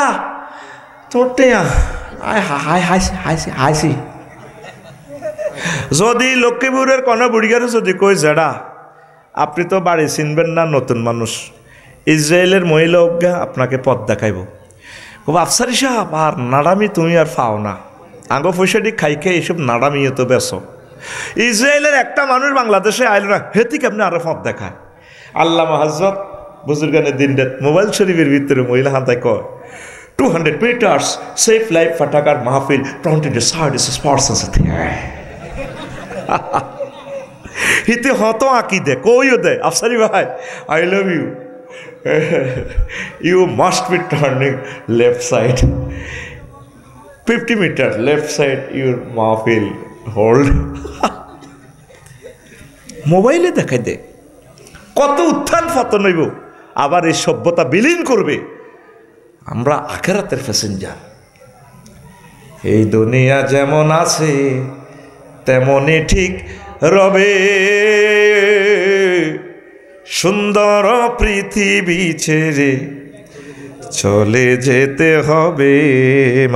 Speaker 1: তোর টেয়া হাসি। যদি লক্ষ্মীপুরের কোনো বুড়িগারে যদি কই জেডা আপনি তো বাড়ি চিনবেন না, নতুন মানুষ, ইসরায়েলের মহিলা অজ্ঞা আপনাকে পথ দেখাইব, আফসারি সাহেব আর নাড়ামি তুমি আর পাও না, আঙ্গ পয়সাটি খাইকে এইসব নাড়ামিও তো বেসো। ইসরায়েলের একটা মানুষ বাংলাদেশে আইল না, হেতি কেমনি আরো পথ দেখায়। আল্লামা হযরত বুজুর্গানের দিন রাত মোবাইল শরীফের ভিতরে মহিলা হাতায় কয় 200 meters সেফ লাইফ ফাটাকার মাহফিল প্রাউন্টেড সার্ভিস স্পন্সরস হিতে হত আঁকি দে কইও দে, আফসারি ভাই I love you, you must be turning left side 50 meters left side your মাহফিল হোল্ড। মোবাইলে দেখাই দে কত উত্থান পতন হইব, আবার এই সভ্যতা বিলীন করবে। আমরা আখেরাতের প্যাসেঞ্জার। এই দুনিয়া যেমন আছে তেমনই ঠিক রবে, সুন্দর পৃথিবী ছেড়ে চলে যেতে হবে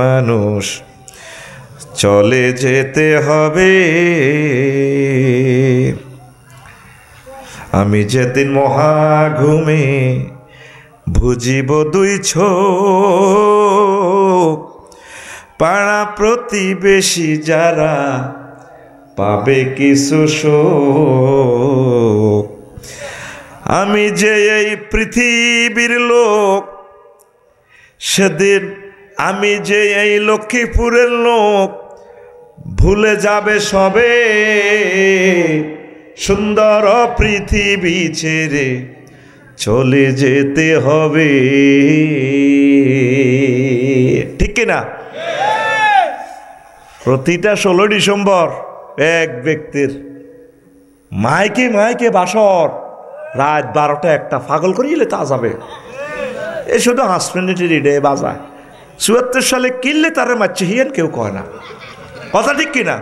Speaker 1: মানুষ, চলে যেতে হবে। আমি যেদিন মহাঘুমে বুঝিব 2 চোখ, পাড়া প্রতিবেশী যারা পাবে কিছু শোক। আমি যে এই পৃথিবীর লোক, সেদিন আমি যে এই লক্ষ্মীপুরের লোক, ভুলে যাবে সবে সুন্দর পৃথিবী ছেড়ে চলে যেতে হবে, ঠিক কিনা? প্রতিটা 16 ডিসেম্বর এক ব্যক্তির মাইকে বাসর রাত 12টা 1টা পাগল করিলে তা যাবে। এ শুধু হাসপেন্ডিটি রিডে বাজায়। 74 সালে কিনলে তারে মারছে হিয়েন কেউ কয় না, কথা ঠিক কিনা?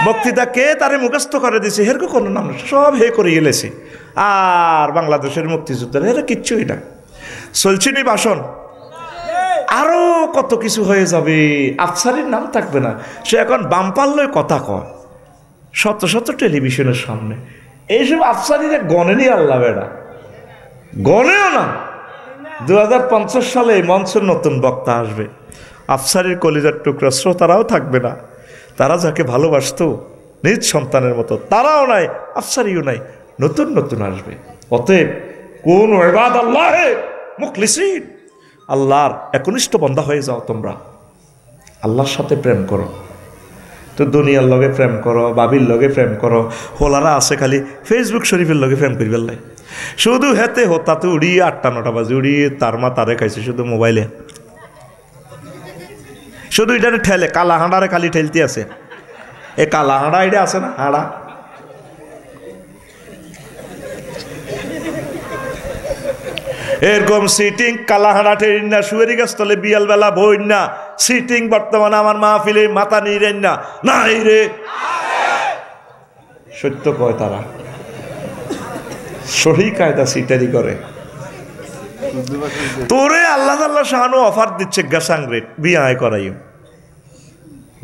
Speaker 1: বক্তৃতা কে তারে মুখস্থ করে দিছে, হের কোনো নাম সব হে করে গেলেছে। আর বাংলাদেশের মুক্তিযুদ্ধের এরা কিচ্ছুই না, চলছিনি ভাষণ। আরো কত কিছু হয়ে যাবে, আফসারির নাম থাকবে না। সে এখন বামপাল্লয় কথা কয় শত শত টেলিভিশনের সামনে। এইসব আফসারিরা গণেনি আল্লাহ বেড়া, গণেও না। 2050 সালে এই মঞ্চের নতুন বক্তা আসবে, আফসারির কলিজার টুকরা শ্রোতারাও থাকবে না। তারা যাকে ভালোবাসতো নিজ সন্তানের মতো তারাও নাই, আফসারিও নাই, নতুন নতুন আসবে। অতএব কোন ইবাদাল্লাহে মুখলিসিন, আল্লাহর একনিষ্ঠ বান্দা হয়ে যাও তোমরা, আল্লাহর সাথে প্রেম করো। তো দুনিয়ার লগে প্রেম করো, বাবির লগে প্রেম করো, হোলারা আছে খালি ফেসবুক শরীফের লগে প্রেম করি বেল্লাই, শুধু হেতে হতাতে উড়িয়ে 8টা-9টা বাজে উড়িয়ে তার মা তারে খাইছে শুধু মোবাইলে, শুধু এটা ঠেলে কালা হাঁড়ারে খালি ঠেলতে আছে। এ কালা হাঁড়া এটা আছে না, হাঁড়া এরকম সিটিং কালা হাঁড়া ঠেলিন না, শুয়েরি গাছ তলে বিয়াল বেলা বই না সিটিং বর্তমানে আমার মাহফিলে মাথা নিরেন না, নাই রে সত্য কয় তারা, সহি কায়দা সিটারি করে। তোরে আল্লাহ আল্লাহ শাহানু অফার দিচ্ছে গাসাং রেট বিয়ে করাইও,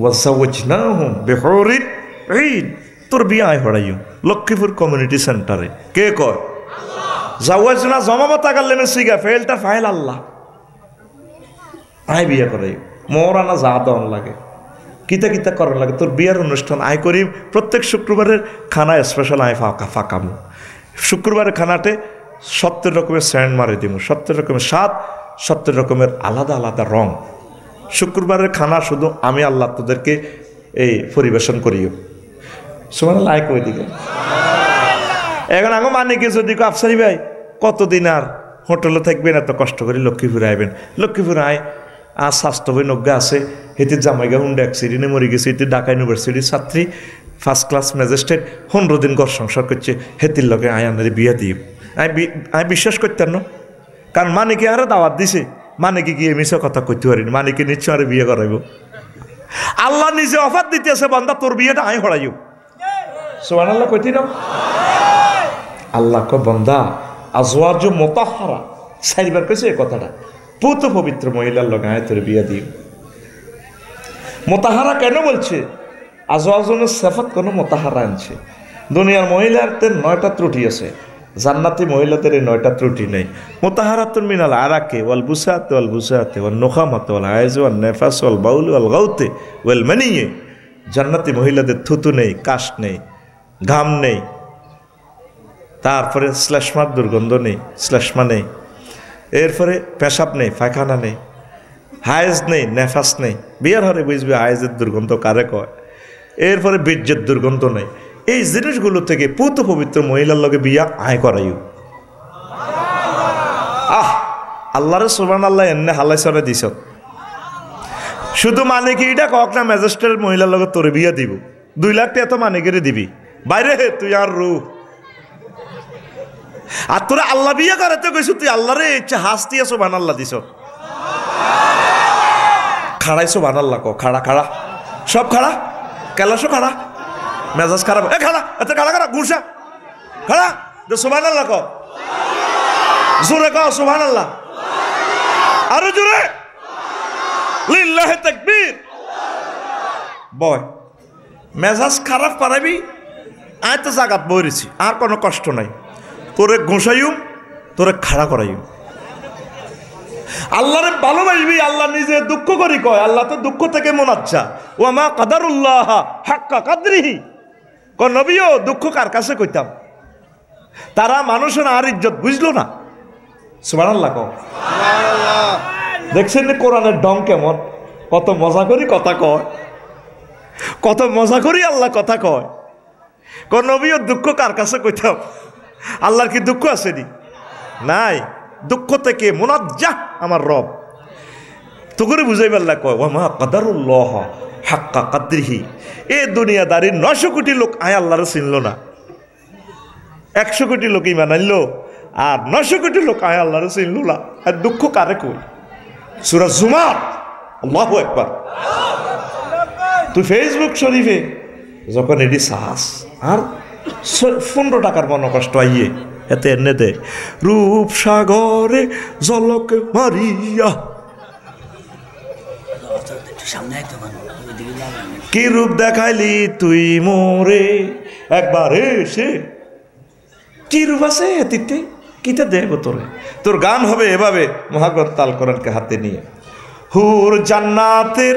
Speaker 1: ওয়াজাওয়াজনাহুম বিহুরিন ঈন, তোর বিয়ে হড়াইও লক্ষ্মীপুর কমিউনিটি সেন্টারে। কে কয়? জাওয়াজনা জমামতা গাল্লেমে সিগা ফেলটা ফাইল আল্লাহ আয় বিয়ে করাইও, মরানা যা দন লাগে কিতা কিতা করার লাগে, তোর বিয়ের অনুষ্ঠান আয় করি। প্রত্যেক শুক্রবারের খানা স্পেশাল আয় ফাঁকামু, শুক্রবারের খানাতে 70 রকমের স্যান্ড মারে দিব, 70 রকমের স্বাদ, 70 রকমের আলাদা আলাদা রং। শুক্রবারের খানা শুধু আমি আল্লাহ তোদেরকে এই পরিবেশন করিও। সুবহানাল্লাহ আয় কই দিকে এখন আগে মানে কিছু দিকে আফসারি ভাই কতদিন আর হোটেলে থাকবেন, এত কষ্ট করে লক্ষ্মীপুরে আইবেন। লক্ষ্মীপুরে আয় আর স্বাস্থ্য বই নজ্ঞা আছে, হেতির জামাইগা হুন্ডা অ্যাক্সিডেন্টে মরে গেছে, এটি ঢাকা ইউনিভার্সিটির ছাত্রী, ফার্স্ট ক্লাস ম্যাজিস্ট্রেট, 15 দিন ঘর সংসার করছে, হেতির লগে আয় আনারে বিয়া দিও। আমি বিশ্বাস করতেন না, কারণ মানিকে আরে দাওয়াত দিছে, মানিকে গিয়ে মিশা কথা কইতে পারিনি, মানিকে নিশ্চয় আরে বিয়ে করাইব। আল্লাহ নিজে অফার দিতেছে বান্দা তোর বিয়েটা আয় হড়াইও। সুবহানাল্লাহ কইতি না, আল্লাহ কো বান্দা আজওয়াজু মুতাহহারা, চারিবার কইছে এই কথাটা, পুত পবিত্র মহিলার লগে আয় তোর বিয়ে দিও। মুতাহহারা কেন বলছে? আজওয়াজুনের সিফাত কোন মুতাহহারা আনছে। দুনিয়ার মহিলাদের 9টা ত্রুটি আছে, জান্নাতি মহিলাদের এই 9টা ত্রুটি নেই। মুতাহহারাতুন মিনাল আরাকি ওয়াল বুসাতি ওয়াল বুসাতি ওয়ান নুখামাতি ওয়াল আইজ ওয়ান নিফাস ওয়াল বাউল ওয়াল গাউতি ওয়াল মানিয়ে। জান্নাতি মহিলাদের থুতু নেই, কাশ নেই, ঘাম নেই, তারপরে শ্লেষ্মার দুর্গন্ধ নেই, শ্লেষ্মা নেই, এরপরে পেশাব নেই, পায়খানা নেই, হায়েজ নেই, নেফাস নেই। বিয়ার হরে বুঝবে হায়েজের দুর্গন্ধ কারে কয়। এরপরে বীর্যের দুর্গন্ধ নেই। এই জিনিসগুলো থেকে পুত পবিত্র মহিলার লগে বিয়া আয় করাইও। আল্লাহরে সুবহানাল্লাহ এনে হালাই সরে দিছ, শুধু মানে কি এটা কক না ম্যাজিস্ট্রেট মহিলার লগে তোরে বিয়া দিব, 2 লাখ টাকা এত মানে করে দিবি বাইরে হে তুই আর রু। আর তোরা আল্লাহ বিয়া করাতে কইছ, তুই আল্লাহরে ইচ্ছা হাস দিয়ে সুবহানাল্লাহ দিছ। খাড়াই সুবহানাল্লাহ কো, খাড়া খাড়া সব খাড়া, কেলাসও খাড়া, মেজাজ খারাপ, এ খাড়া এত খাড়া খাড়া গুরসা খাড়া, সুবহানাল্লাহ কো, জোরে কো সুবহানাল্লাহ, আরো জোরে লিল্লাহি তাকবীর। বয় মেজাজ খারাপ পারাবি, আয় তো জাগাত বইরেছি, আর কোনো কষ্ট নাই, তোরে ঘোষাইম, তোরে খাড়া করাইম। আল্লাহরে ভালোবাসবি, আল্লাহ নিজে দুঃখ করি কয়, আল্লাহ তো দুঃখ থেকে মোনাচ্ছা, ওয়া মা কাদারুল্লাহ হাক্কা কাদরিহি। ক নবীও দুঃখ কার কাছে কইতাম, তারা মানুষের আর ইজ্জত বুঝলো না। সুবহানাল্লাহ কও, দেখছেন কোরআনের ডং কেমন, কত মজা করি কথা কয়, কত মজা করি আল্লাহ কথা কয়। ক নবীও দুঃখ কার কাছে কইতাম, আল্লাহর কি দুঃখ আসেনি? নাই, দুঃখ থেকে মুনাজ্জাহ আমার রব। তো করে বুঝাই পারলা কয় ওয়া মা কাদারুল্লাহ হাক্কা কাদরিহি। এ দুনিয়াদারি 900 কোটি লোক আয় আল্লাহরে চিনল না, 100 কোটি লোক ইমান আনলো, আর 900 কোটি লোক আয় আল্লাহরে চিনল না। আর দুঃখ কারে কই? সূরা জুমার, আল্লাহু আকবার। তুই ফেসবুক শরীফে যখন এডি সাহস আর 15 টাকার মন কষ্ট আইয়ে এতে এনে দে, রূপ সাগরে জলক মারিয়া, কি রূপ দেখাইলি তুই মোরে একবার এসে। কি রূপ আছে এতে, কিতে দেব তোরে? তোর গান হবে এভাবে মহাগ্রন্থ আল কোরআনকে হাতে নিয়ে, হুর জান্নাতের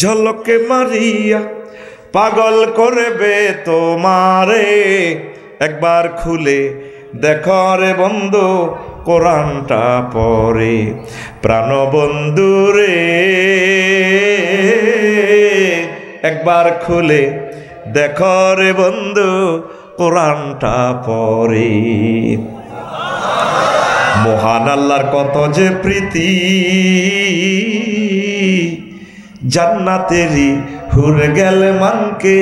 Speaker 1: ঝলকে মারিয়া পাগল করবে তোমারে, একবার খুলে দেখো রে বন্ধু কোরআনটা পড়ে, প্রাণ বন্ধু রে একবার খুলে দেখো রে বন্ধু কোরআনটা পড়ে। মহান আল্লাহর কত যে প্রীতি, জান্নাতেরই হুর গেল মানকে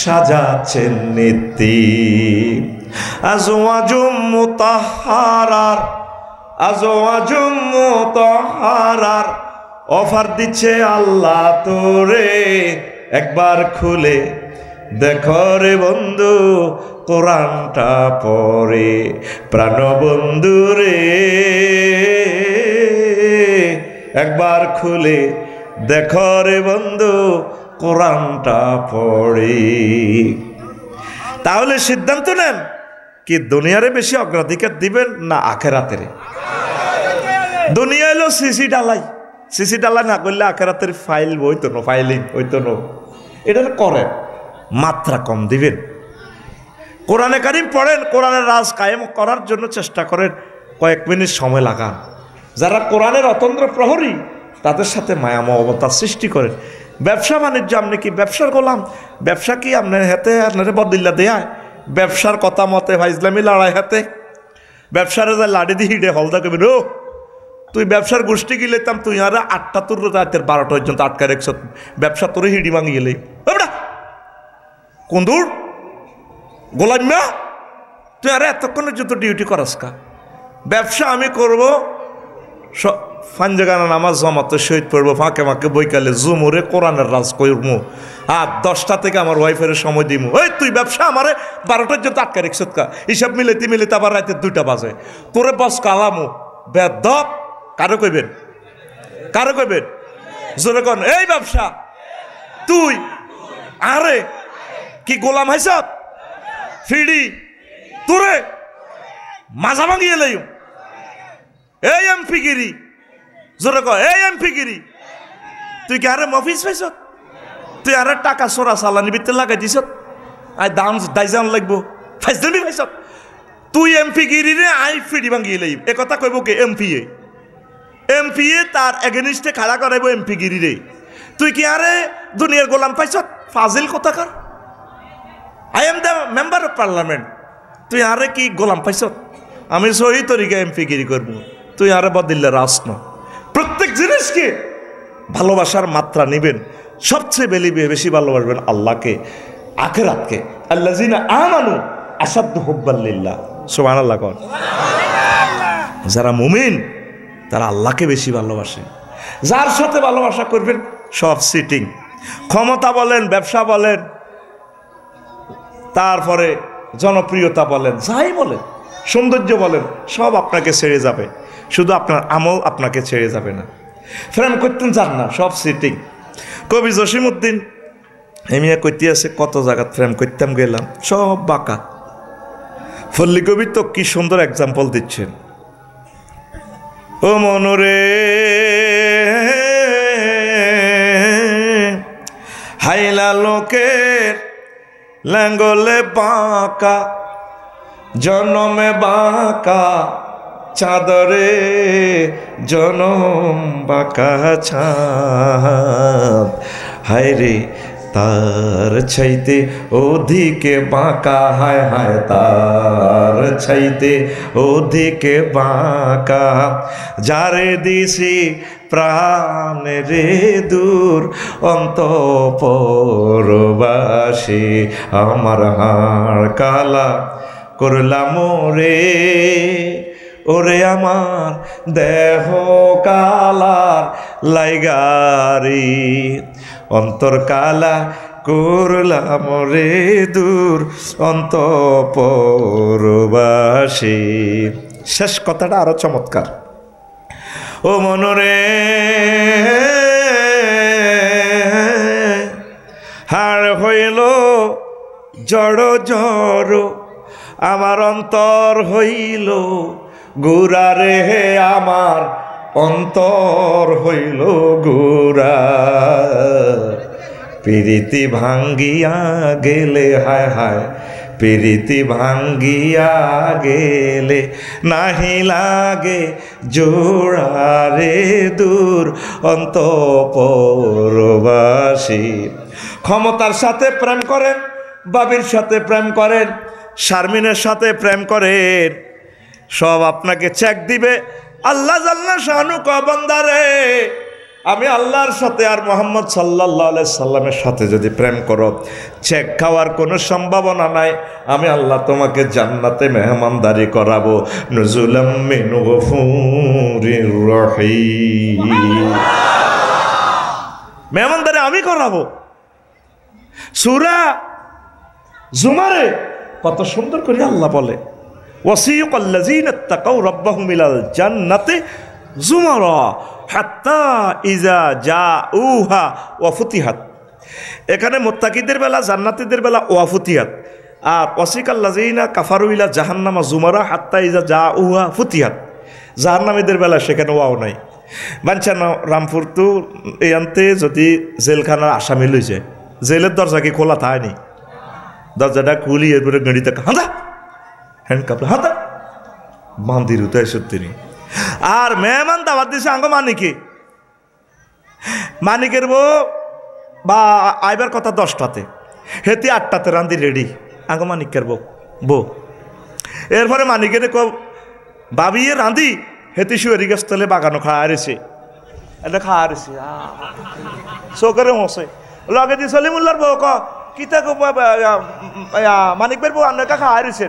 Speaker 1: সাজাচ্ছেন নীতি, আজওয়াজুম মুতাহহারার আজওয়াজুম মুতাহহারার অফার দিচ্ছে আল্লাহ তোরে, একবার খুলে দেখো রে বন্ধু কোরআনটা পড়ে, প্রাণ বন্ধু রে একবার খুলে দেখো রে বন্ধু কোরআনটা পড়ে। তাহলে সিদ্ধান্ত নেন কি দুনিয়ারে বেশি অগ্রাধিকার দিবেন না আখেরাতের? দুনিয়া এলো সিসি ডালাই, সিসি ডালাই না করলে আখেরাতের ফাইল হইতো না, ফাইলিং হইতো না। এটা করে মাত্রা কম দিবেন। কোরআনে কারিম পড়েন, কোরআনের রাজ কায়েম করার জন্য চেষ্টা করেন, কয়েক মিনিট সময় লাগান। যারা কোরআনের অতন্দ্র প্রহরী তাদের সাথে মায়া মমতার সৃষ্টি করেন। ব্যবসা বাণিজ্য, আপনি কি ব্যবসার গোলাম? ব্যবসা কি আপনার হাতে আপনার বদিল্লা দেয়? ব্যবসার কথা মতে ভাই ইসলামী লড়াই হাতে ব্যবসার লাড়ি দিয়ে হিডে হলদা করবেন, ও তুই ব্যবসার গোষ্ঠী গিলেতাম তুই আর 8টা তোর রাতের 12টা পর্যন্ত আটকা রেখছ, ব্যবসা তোর হিডি ভাঙি গেলে কোন দূর গোলাম্যা, তুই আর এতক্ষণের যত ডিউটি করাস কা? ব্যবসা আমি করবো, ফাঞ্জাগানা নামাজ জমাতে শহীদ পড়বো, ফাঁকে ফাঁকে বইকালে জুমুরে কোরআনের রাজ করবো, আর 10টা থেকে আমার ওয়াইফের সময় দিব। ওই তুই ব্যবসা আমারে 12টার জন্য আটকা রেখছ কা? হিসাব মিলেতে মিলেতে আবার রাতে 2টা বাজে, তোরে বস কালামো বেদব। কারো কইবেন? কারো কইবেন? জোরে কন, এই ব্যবসা তুই আরে কি গোলাম হাইছ? ফিডি তোরে মাজা ভাঙিয়ে লাইও, এই এমপি গিরি, জোরে কয় এই এমপি গিরি। তুই কি আরে মফিস পাইছ? তুই আরে টাকা চোরা চালানি ভিতরে লাগাই দিছ, আই দাম দাইজান লাগবো, ফাইজলামি পাইছ? তুই এমপি গিরি রে, আই ফিডি ভাঙিয়ে লাইব। এ কথা কইব কে? এমপিএ। এমপিএ তার এগেনিস্টে খাড়া করাইব এমপি গিরি রে। তুই কি আরে দুনিয়ার গোলাম পাইছ? ফাজিল কথাকার। I am the member of parliament, তুই আরে কি গোলাম পাইছ? আমি সহি তরিকা এমপি গিরি করবো, তুই আরে বদিল্লা রাসন। প্রত্যেক জিনিসকে ভালোবাসার মাত্রা নিবেন, সবচেয়ে বেশি ভালোবাসবেন আল্লাহকে, আখিরাতকে। আল্লাযিনা আমানু আশাদ্দু হুব্বান লিল্লাহ, সুবহানাল্লাহ কর। যারা মুমিন তারা আল্লাহকে বেশি ভালোবাসে। যার সাথে ভালোবাসা করবেন সব সিটিং, ক্ষমতা বলেন, ব্যবসা বলেন, তারপরে জনপ্রিয়তা বলেন, যাই বলেন, সৌন্দর্য বলেন, সব আপনাকে ছেড়ে যাবে, শুধু আপনার আমল আপনাকে ছেড়ে যাবে না। ফ্রেম করতেন যান না, সব সিটিং। কবি জসিমউদ্দিন এমিয়া কইতে আছে কত জায়গা ফ্রেম করতাম গেলাম, সব বাঁকা। ফল্লি কবি তো কি সুন্দর এক্সাম্পল দিচ্ছেন, ও মনরে হাইলা লোকের ল্যাঙ্গলে বাঁকা, জনমে বাঁকা চাঁদরে জনম বাঁকা ছাদ, হায় রে তার ছাইতে ওদিকে বাঁকা, হায় হায় তার ছাইতে ওদিকে বাঁকা, যারে দিছি প্রাণ রে দূর অন্তঃপুরবাসী, আমার হাড় কালা করলাম রে, ওরে আমার দেহ কালার লাইগারি, অন্তর কালা করলাম রে দূর অন্তঃপুরবাসী। শেষ কথাটা আরো চমৎকার, ও মনরে হাড় হইল জড় জড়, আমার অন্তর হইল গুড়া রে আমার অন্তর হইল গুড়া, প্রীতি ভাঙ্গিয়া গেলে হায় হায়, প্রীতি ভাঙ্গিয়া গেলে নাহি লাগে জোড়া রে দূর অন্তঃপুরবাসী। ক্ষমতার সাথে প্রেম করেন, বাবির সাথে প্রেম করেন, শারমিনের সাথে প্রেম করেন, সব আপনাকে চেক দিবে। আল্লাহ জাল্লা শানু কয় বান্দারে, আমি আল্লাহর সাথে আর মুহাম্মদ সাল্লাল্লাহু আলাইহি সাল্লামের সাথে যদি প্রেম করো, চেক খাওয়ার কোনো সম্ভাবনা নাই। আমি আল্লাহ তোমাকে জান্নাতে মেহমানদারি করাবো, নুজুলাম মিন গফুরির রহিম। মেহমানদারি আমি করাবো। সূরা জুমারে কত সুন্দর করে আল্লাহ বলে, ওয়াসিকাল্লাযীনা ইত্তাকাউ রাব্বাহুম ইলাল জান্নাতি যুমারা হাত্তা ইজা জাউহা ওয়া ফুতিহাত। এখানে মুত্তাকিদের বেলা, জান্নাতীদের বেলা ওয়া ফুতিহাত, আর ওয়াসিকাল্লাযীনা কাফারু ইলা জাহান্নামা যুমারা হাত্তা ইজা জাউহা ফুতিহাত। জাহান্নামীদের বেলা সেখানে ওয়াও নাই। বাঞ্ছানো রামপুর তো এই আনতে যদি জেলখানার আসামি লই যায়, জেলের দরজা কি খোলা থায়নি? দরজাটা খুলি এরপরে গাড়িতে হাঁদা হ্যান্ড কাপড় হাঁদা মন্দির উঠে সত্যি। আর মেহমান দাওয়াত দিছে আঙ্গ মানিকে, মানিকের বউ বা আইবার কথা 10টাতে, হেতি 8টাতে রান্ধি রেডি আঙ্গ মানিকের বউ। এরপরে মানিকের ভাবিয়ে রান্ধি হেতি শুয়ারি গাছ তলে বাগানো খাওয়া হারেছে, এটা খাওয়া হারেছে চোখের মশে লগে দি সলিমুল্লার বউ ক কিতা মানিক বের বউ আন্না খাওয়া হারেছে,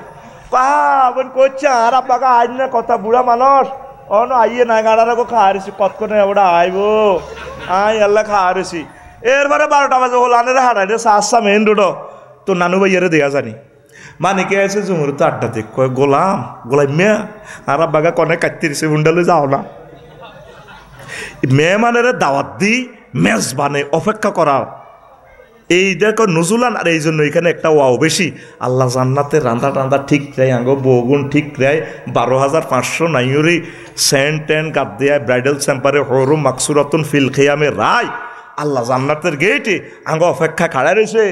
Speaker 1: বোন করছে আর আপনাকে আইন না কথা, বুড়া মানুষ অন আইয়ে না গাড়ার খাওয়া হারেছি, কতক্ষণে ওটা আইব আই আল্লাহ খাওয়া হারেছি। এরপরে 12টা বাজে হল আনের হারাই রে আসা মেন রোড তো নানু ভাইয়ারে দেয়া জানি। মানিকে আছে জুমুর তো আড্ডাতে কয় গোলাম মেয়া আর বাগা কনে কাটতে দিছে বুন্ডালে যাও না। মেহমানের দাওয়াত দি মেজবানে অপেক্ষা করার এই দেখো নজুলান। আর এই জন্য এখানে একটা ওয়াও বেশি, আল্লাহ জান্নাতে রান্দা টান্দা ঠিক রায়, আঙ্গ বগুন ঠিক রায়, 12,500 নাইয়রি সেন্ট টেন গাদ দেয় ব্রাইডাল স্যাম্পারে হরু মাকসুরাতুন ফিল খেয়ামে রায়। আল্লাহ জান্নাতের গেটে আঙ্গ অপেক্ষা খাড়া রয়েছে,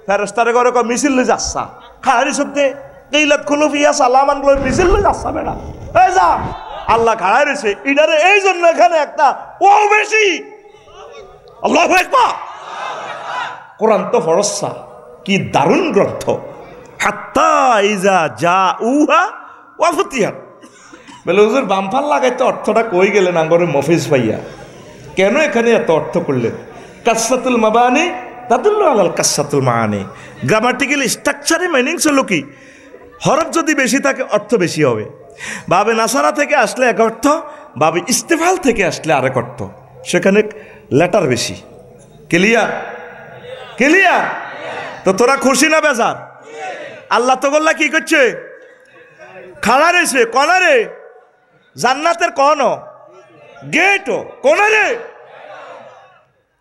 Speaker 1: ফেরেস্তারে ঘরে মিছিল লই যাচ্ছা খাড়ারি সত্যি কেইলাত খুলুফিয়া সালামান লই মিছিল লই যাচ্ছা বেড়া এই যা আল্লাহ খাড়াই রয়েছে। ইনারে এই জন্য এখানে একটা ওয়াও বেশি। আল্লাহু আকবার। কোরআন তো ফরসা কি দারুণ গ্রন্থ। হাত্তা ইজা জাউহা ওয়া ফুতিহাত। বলে হুজুর বামফাল লাগাইতে অর্থটা কই গেলেন আঙ্গরে মফিজ ভাইয়া, কেন এখানে এত অর্থ করলেন? কাসসাতুল মাবানি তাদুল্লু আলাল কাসসাতুল মাআনি। গ্রামাটিক্যাল স্ট্রাকচারে মিনিংস হলো কি, হরফ যদি বেশি থাকে অর্থ বেশি হবে। বাবে নাসারা থেকে আসলে এক অর্থ, বাবে ইস্তেফাল থেকে আসলে আরেক অর্থ, সেখানে লেটার বেশি। Clear clear? তো তোরা খুশি না বেজার? আল্লাহ তো বললা কি করছে? খাড়া রয়েছে কনারে জান্নাতের কোন গেট কোনারে।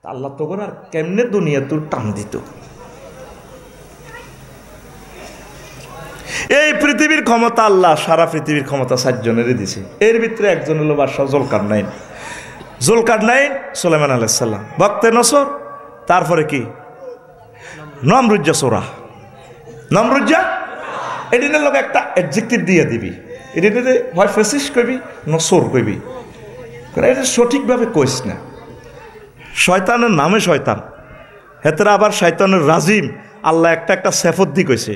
Speaker 1: আল্লাহ তো আর কেমনে দুনিয়া তোর টান দিত। এই পৃথিবীর ক্ষমতা আল্লাহ সারা পৃথিবীর ক্ষমতা 7 জনেরই দিছে। এর ভিতরে একজন হলো বাদশাহ জুলকারনাইন। জুলকারনাইন সুলাইমান আলাইহিস সালাম, বক্তে নসর, তারপরে কি নমরুজ্জা সোরা, নমরুজ্জা এদিনের লোক একটা অ্যাডজেক্টিভ দিয়ে দিবি, এদিনে হয় ফেসিস কইবি নসর কইবি, এটা সঠিকভাবে কইস না। শয়তানের নামে শয়তান, হেতরা আবার শয়তানের রাজিম। আল্লাহ একটা একটা সেফদ্দি কইছে,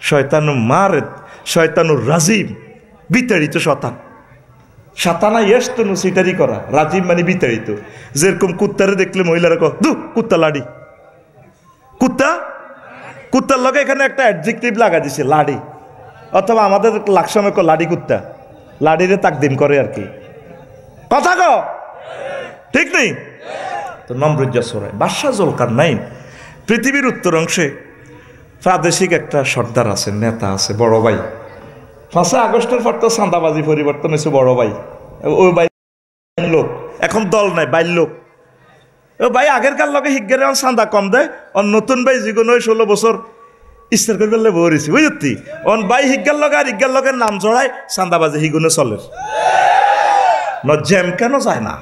Speaker 1: শয়তানু মারেদ শয়তানুর রাজিম, বিতাড়িত শতান। সাতানা ইয়েস্তনু সিটারি করা, রাজিম মানে বিতাড়িত। যেরকম কুত্তারে দেখলে মহিলারা কো দু কুত্তা লাডি, কুত্তা কুত্তার লগে এখানে একটা অ্যাডজেক্টিভ লাগা দিছে লাডি, অথবা আমাদের লাকসমে কো লাডি কুত্তা, লাডিরে তাকদিম করে আর কি। কথা কো ঠিক নেই? তো নমরুজ্জা সোরায় বাদশাহ জুলকারনাইন পৃথিবীর উত্তর অংশে প্রাদেশিক একটা সর্দার আছে, নেতা আছে, বড় ভাই। 5 আগস্টের পর তো চাঁদাবাজি পরিবর্তন হয়েছে, বড় ভাই ওই ভাই লোক এখন দল নাই, বাইর লোক। ও ভাই আগের কার লগে হিগের চাঁদা কম দেয়, আর নতুন ভাই যিকোনো 16 বছর ইস্তার করে ফেললে বলেছি বুঝতি অন বাই হিজ্ঞার লগে আর হিজ্ঞার লগের নাম জড়ায় চান্দাবাজি হিগুনে চলে ন জ্যাম কেন যায় না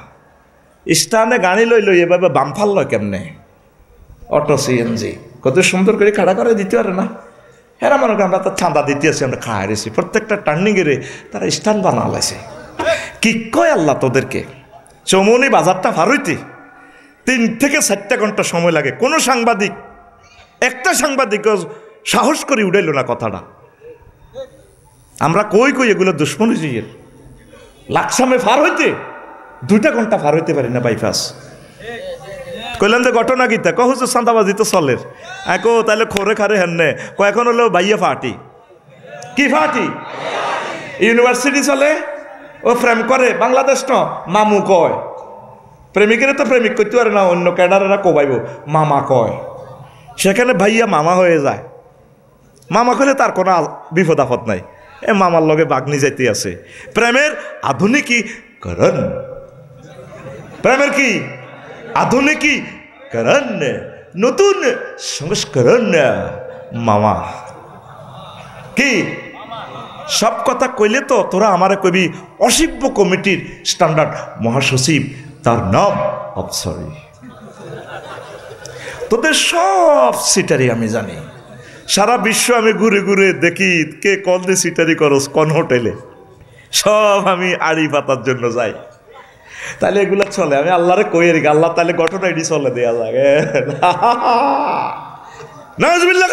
Speaker 1: স্টানে গাড়ি লই এভাবে বামফাল লয় কেমনে অটো সিএনজি কত সুন্দর করে খাড়া করে দিতে পারে না হ্যাঁ মনে করি আমরা তো চাঁদা দিতে আসি আমরা খাওয়া রেছি প্রত্যেকটা টার্নিংয়ে তারা স্টান বানা লাইছে কি কয় আল্লাহ তোদেরকে চৌমনি বাজারটা পার হইতে 3 থেকে 4 ঘন্টা সময় লাগে কোনো সাংবাদিক একটা সাংবাদিক সাহস করে উড়াইল না কথাটা আমরা কই এগুলো দুশ্মনী জিয়ের লাকসামে পার হইতে 2 ঘন্টা পার হইতে পারি না বাইপাস কইলেন যে ঘটনা গীতা কহু চাঁদাবাজি তো চলের একো তাহলে খোরে খারে হেননে এখন হলো বাইয়া ফাটি কি ফাটি ইউনিভার্সিটি চলে ও প্রেম করে বাংলাদেশ ন মামু কয় প্রেমিকের তো প্রেমিক করতে পারে না অন্য ক্যাডারেরা কোবাইব মামা কয় সেখানে ভাইয়া মামা হয়ে যায় মামা কইলে তার কোনো বিপদ আপদ নাই এ মামার লগে বাগনি যাইতে আছে প্রেমের আধুনিকীকরণ প্রেমের কি আধুনিকীকরণ নতুন সংস্করণ মামা কি সব কথা কইলে তো তোরা আমারে কবি অসিব্য কমিটির স্ট্যান্ডার্ড মহাসচিব তার নাম অপসরি তোদের সব সিটারি আমি জানি সারা বিশ্ব আমি ঘুরে ঘুরে দেখি কে কল দিয়ে সিটারি করস কোন হোটেলে সব আমি আড়ি পাতার জন্য যাই তাহলে এগুলো চলে আমি আল্লাহরে কই রেখে আল্লাহ তাহলে ঘটনা এটি চলে দেয়া লাগে নাউজুবিল্লাহ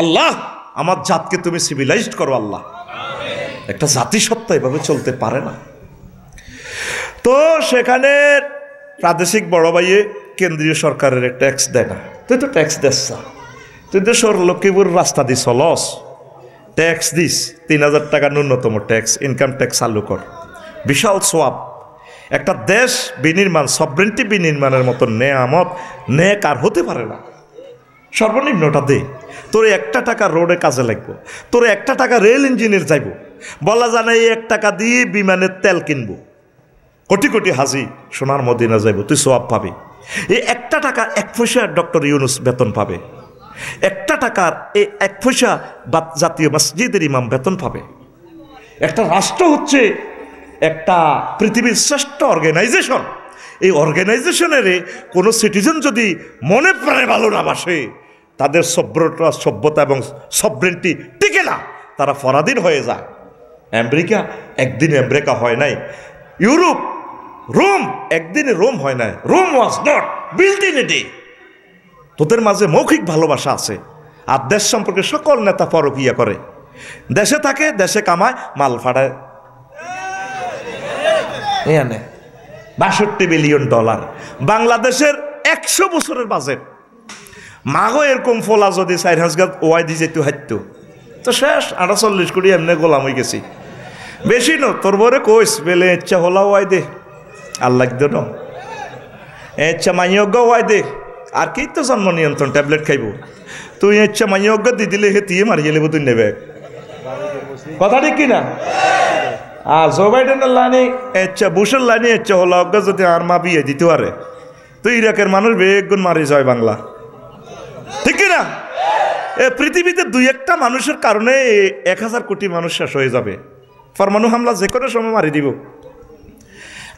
Speaker 1: আল্লাহ আমার জাতকে তুমি সিভিলাইজড করো আল্লাহ একটা জাতিসত্তা এভাবে চলতে পারে না তো সেখানে প্রাদেশিক বড় ভাইয়ে কেন্দ্রীয় সরকারের ট্যাক্স দেয় না তুই তো ট্যাক্স দেস তুই তো লক্ষ্মীপুর রাস্তা দিস লস ট্যাক্স দিস 3000 টাকা ন্যূনতম ট্যাক্স ইনকাম ট্যাক্স চালু কর বিশাল সোয়াব একটা দেশ বিনির্মাণ সভরেন্টি বিনির্মাণের মতো নেয়ামত নেক আর হতে পারে না সর্বনিম্নটা দে তোর 1 টাকা রোডে কাজে লাগবো তোর 1 টাকা রেল ইঞ্জিনের যাইব বলা জানা এই 1 টাকা দিয়ে বিমানের তেল কিনবো কোটি কোটি হাজি সোনার মদিনা যাইব তুই সোয়াব পাবি এই 1 টাকা 1 পয়সা ডক্টর ইউনুস বেতন পাবে 1 টাকার এই 1 পয়সা জাতীয় মসজিদের ইমাম বেতন পাবে একটা রাষ্ট্র হচ্ছে একটা পৃথিবীর শ্রেষ্ঠ অর্গানাইজেশন এই অর্গানাইজেশনের কোনো সিটিজেন যদি মনে প্রাণে ভালো না বাসে তাদের সভ্যতা এবং সভরেন্টি টিকে না তারা পরাধীন হয়ে যায় আমেরিকা একদিন আমেরিকা হয় নাই ইউরোপ রোম একদিনে রোম হয় নাই Rome was not built in a day তোদের মাঝে মৌখিক ভালোবাসা আছে আর দেশ সম্পর্কে সকল নেতা পরকিয়া করে দেশে থাকে দেশে কামায় মাল ফাড়ায় 62 বিলিয়ন ডলার বাংলাদেশের 100 বছরের বাজেট মাগো এরকম ফলা যদি 4 গাছ ওয়াই দিয়ে যেত হাইতো তো শেষ 48 কোটি এমনি গোলাম হয়ে গেছি বেশি ন তোর বরে কইস বেলে ইচ্ছা হলা ওয়াই দে আল্লাহ দেন ইচ্ছা মাইয়জ্ঞ ওয়াই দে আর কি তো জন্ম নিয়ন্ত্রণ ট্যাবলেট খাইব তুই ইচ্ছা মাইয়জ্ঞ দি দিলে হে তিয়ে মারিয়ে লেব তুই নেবে কথা ঠিক কিনা আর জো বাইডেনের লাইনে ইচ্ছা বুশের লাইনে ইচ্ছা হলা অজ্ঞ যদি আর মা বিয়ে দিতে পারে তুই ইরাকের মানুষ বেগুন মারি যায় বাংলা ঠিক কিনা এ পৃথিবীতে 2-1টা মানুষের কারণে 1000 কোটি মানুষ শেষ হয়ে যাবে পরমাণু হামলা যে কোনো সময় মারি দিব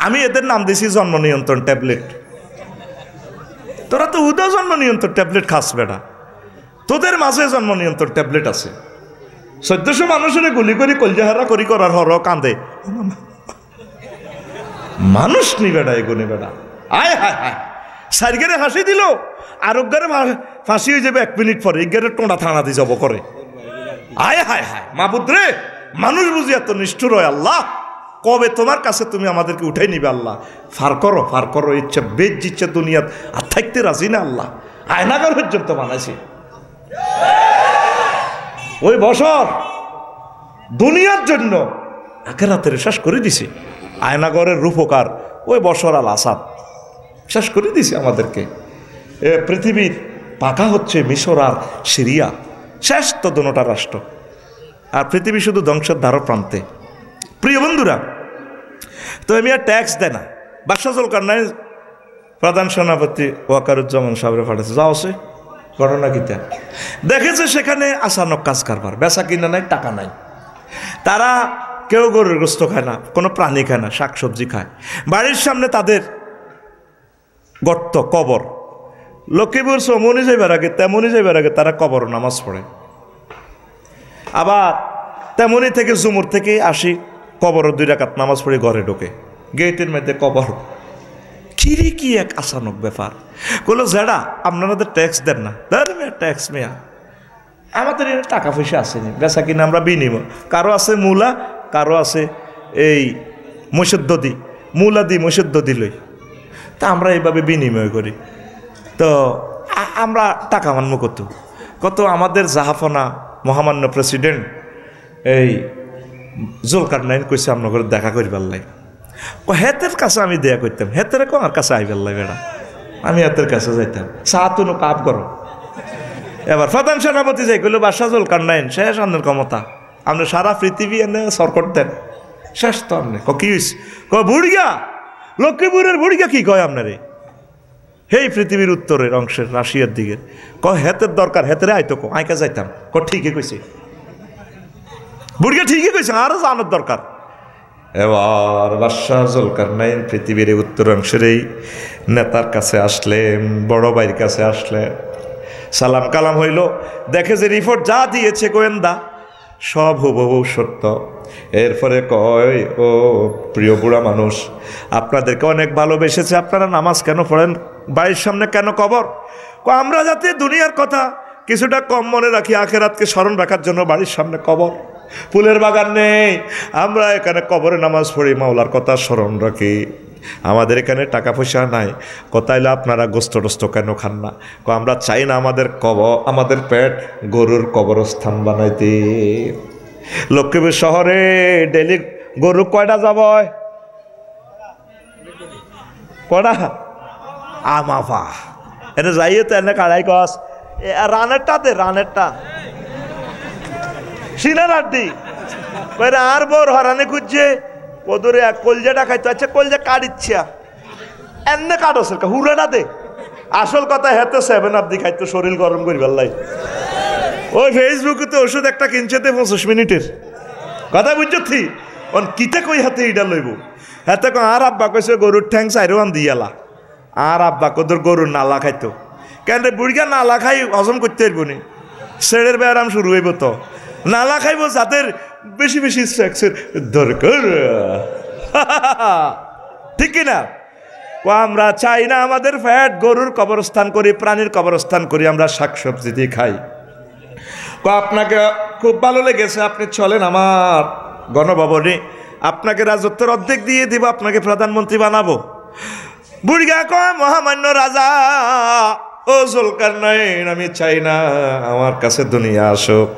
Speaker 1: আমি এদের নাম দিছি জন্ম নিয়ন্ত্রণ ট্যাবলেট তোরা তো উদয় জন্ম নিয়ন্ত্রণ ট্যাবলেট খাস বেটা তোদের মাঝে জন্ম নিয়ন্ত্রণ ট্যাবলেট আছে 1400 মানুষের গুলি করি কলজাহারা করি করার হর কান্দে মানুষ নি বেটা এগুনি বেটা আয় হায় হায় সাইডগারে হাসি দিল আরোগ্যারে ফাঁসি হয়ে যাবে 1 মিনিট পরে এগারে টোঁড়া থানা দিয়ে যাব করে আয় হায় হায় মাবুদ রে মানুষ বুঝি এত নিষ্ঠুর হয় আল্লাহ কবে তোমার কাছে তুমি আমাদেরকে উঠাই নিবে আল্লাহ ফার করো ইচ্ছা বেজ ইচ্ছা দুনিয়াত আর থাকতে রাজি না আল্লাহ আয়নাগর পর্যন্ত বানাইছি ওই বছর দুনিয়ার জন্য আখেরাতের শেষ করে দিছি আয়নাগরের রূপকার ওই বছর আল আসাদ শেষ করে দিছি আমাদেরকে পৃথিবীর পাকা হচ্ছে মিশর আর সিরিয়া শেষ তো দুটা রাষ্ট্র আর পৃথিবী শুধু ধ্বংসের দ্বার প্রান্তে প্রিয় বন্ধুরা তো আমি আর ট্যাক্স দেয় না বাদশাহ জুলকারনাইন প্রধান সেনাপতি ওয়াকারুজ্জামান সাহেবের পাঠাচ্ছে যাও সে ঘটনা কিটা দেখেছে সেখানে আচানক কাজ কারবার, বেচা কিনা নাই, টাকা নাই। তারা কেউ গরুর গোস্ত খায় না, কোনো প্রাণী খায় না, শাকসবজি খায়। বাড়ির সামনে তাদের গর্ত, কবর। লক্ষ্মীপুর সমনি যাইবার আগে তেমনি যাইবার আগে তারা কবর নামাজ পড়ে। আবার তেমনি থেকে জুমুর থেকে আসি, কবর 2 রাকাত নামাজ পড়ে ঘরে ঢোকে, গেটের মধ্যে কবর। কিরে কি এক আচানক ব্যাপার। বললো জেডা আপনারা তো ট্যাক্স দেন না। ট্যাক্স মেয়া আমাদের টাকা পয়সা আসেনি, বেচা কিনা আমরা বিনিময়, কারো আছে মূলা, কারো আছে এই মসুদ্দি, মূলা দি মসুদ্দি লই, তা আমরা এইভাবে বিনিময় করি। তো আমরা টাকা মানব কত আমাদের জাহাফনা মহামান্য প্রেসিডেন্ট এই জুলকারনাইন কইছে আপনার দেখা করিবার লাই। হেতের কাছে আমি দেয়া করতাম, হেতের আমার কাছে আইবার লাই বেড়া, আমি হেতের কাছে যাইতাম, সাহাতুন কাপ করো। এবার প্রধান সেনাপতি যাই কইল বাদশাহ জুলকারনাইন শেষ আপনার ক্ষমতা, আপনি সারা পৃথিবী এনে সরকট দেন, শেষ তো আপনি। কি হইস? বুড়িয়া, লক্ষ্মীপুরের বুড়িয়া কি কয় আপনারে? হেই পৃথিবীর উত্তরের অংশের রাশিয়ার দিকে। হেতের দরকার, হেতেরে আইতো আইকা যাইতাম। ঠিকই কইছে বুড়িয়া, ঠিকই কইছে, আরো জানার দরকার। এবার বাদশাহ জুলকারনাইন পৃথিবীর উত্তর অংশের এই নেতার কাছে আসলেন, বড় ভাইয়ের কাছে আসলেন, সালাম কালাম হইল। দেখে যে রিপোর্ট যা দিয়েছে গোয়েন্দা সব হুবহু সত্য। এরপরে কয়, ও প্রিয় বুড়া মানুষ, আপনাদেরকে অনেক ভালোবেসেছে, আপনারা নামাজ কেন পড়েন, বাড়ির সামনে কেন কবর? আমরা যাতে দুনিয়ার কথা কিছুটা কম মনে রাখি, আখেরাতকে স্মরণ রাখার জন্য বাড়ির সামনে কবর। ফুলের বাগান নেই, আমরা এখানে কবরে নামাজ পড়ি, মাওলার কথা স্মরণ রাখি। আমাদের এখানে টাকা পয়সা নাই, কোথাইলে আপনারা গোস্ত টোস্ত কেন খান না? আমরা চাই না আমাদের পেট গরুর কবরস্থান বানাইতে। লক্ষ্মীপুর শহরে ডেলি গরু কয়টা যাব? কয়টা? আমাফা এনে যাইয়ে তো এনে কাড়াই কস রানেরটা দে, রানেরটা সিনার আড্ডি কইরা আর বোর হরানে খুঁজছে ওদরে কলজাটা খাইতো। আচ্ছা কলজা কাটিচ্ছা এনে কাটস হুড়াটা দে। আসল কথা হেতে 7 দি খাইতো শরীর গরম করি ভাল্লাই। ওই ফেসবুকে তো ওষুধ একটা কিনছে 25 মিনিটের কথা বুঝছি। কিতা কই হাতে এইটা লইব, হাতে আর আব্বা কইছে গরুর ঠ্যাং 4 দিয়ালা। আর আব্বা কদর গরুর নালা খাইতো, কেন বুড়িয়া নালা খাই হজম করতে পারবো নি, ছেড়ের ব্যায়াম শুরু হইব। তো নালা খাইব যাদের বেশি বেশি সেক্সের দরকার, ঠিক কিনা? আমরা চাই না আমাদের ফ্যাট গরুর কবরস্থান করি, প্রাণীর কবরস্থান করি, আমরা শাকসবজি দিয়ে খাই। আপনাকে খুব ভালো লেগেছে, আপনি চলেন আমার গণভবনে, আপনাকে রাজত্বের অর্ধেক দিয়ে দিব, আপনাকে প্রধানমন্ত্রী বানাবো। বুড়িয়া কয়, মহামান্য রাজা ও জুলকারনাইন, আমি চাই না আমার কাছে দুনিয়া আসুক,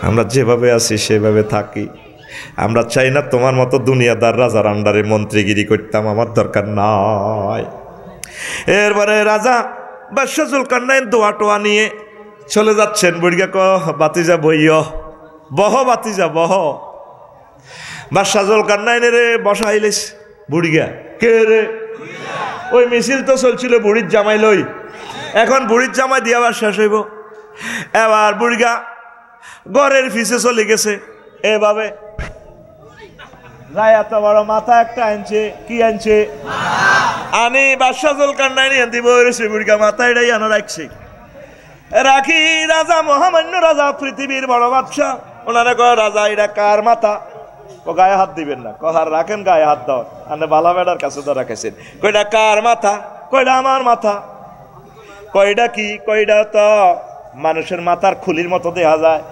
Speaker 1: আমরা যেভাবে আছি সেভাবে থাকি। আমরা চাই না তোমার মতো দুনিয়াদার রাজার আন্ডারে মন্ত্রীগিরি করতাম, আমার দরকার নাই। এরপরে রাজা বাদশাহ জুলকারনাইন দোয়া টোয়া নিয়ে চলে যাচ্ছেন। বুড়িয়া কয়, বাতিজা বইয়, বহ বাতিজা বহ। বাদশাহ জুলকারনাইনের বসাইলিস। বুড়িয়া কে রে? ওই মিছিল তো চলছিল বুড়ির জামাই লই, এখন বুড়ির জামাই দিয়ে আবার শেষ হইব। এবার বুড়িয়া ঘরের ফিসে চলে গেছে। এভাবে যাই এত বড় মাথা একটা আনছে, কি আনছে? আনি বাদশাহ জুলকারনাইন দিব বুড়িয়া মাথা এটাই আনো রাখছে। রাখি রাজা, মহামান্য রাজা, পৃথিবীর বড় বাদশাহ, ওনারা কয় রাজা এটা কার মাথা? গায়ে হাত দিবেন না, কহার রাখেন গায়ে হাত দাও, আপনি বালা বেড়ার কাছে তো রাখেছেন। কয়টা কার মাথা? কয়টা আমার মাথা। কয়টা কি? কয়টা তো মানুষের মাথার খুলির মতো দেখা যায়।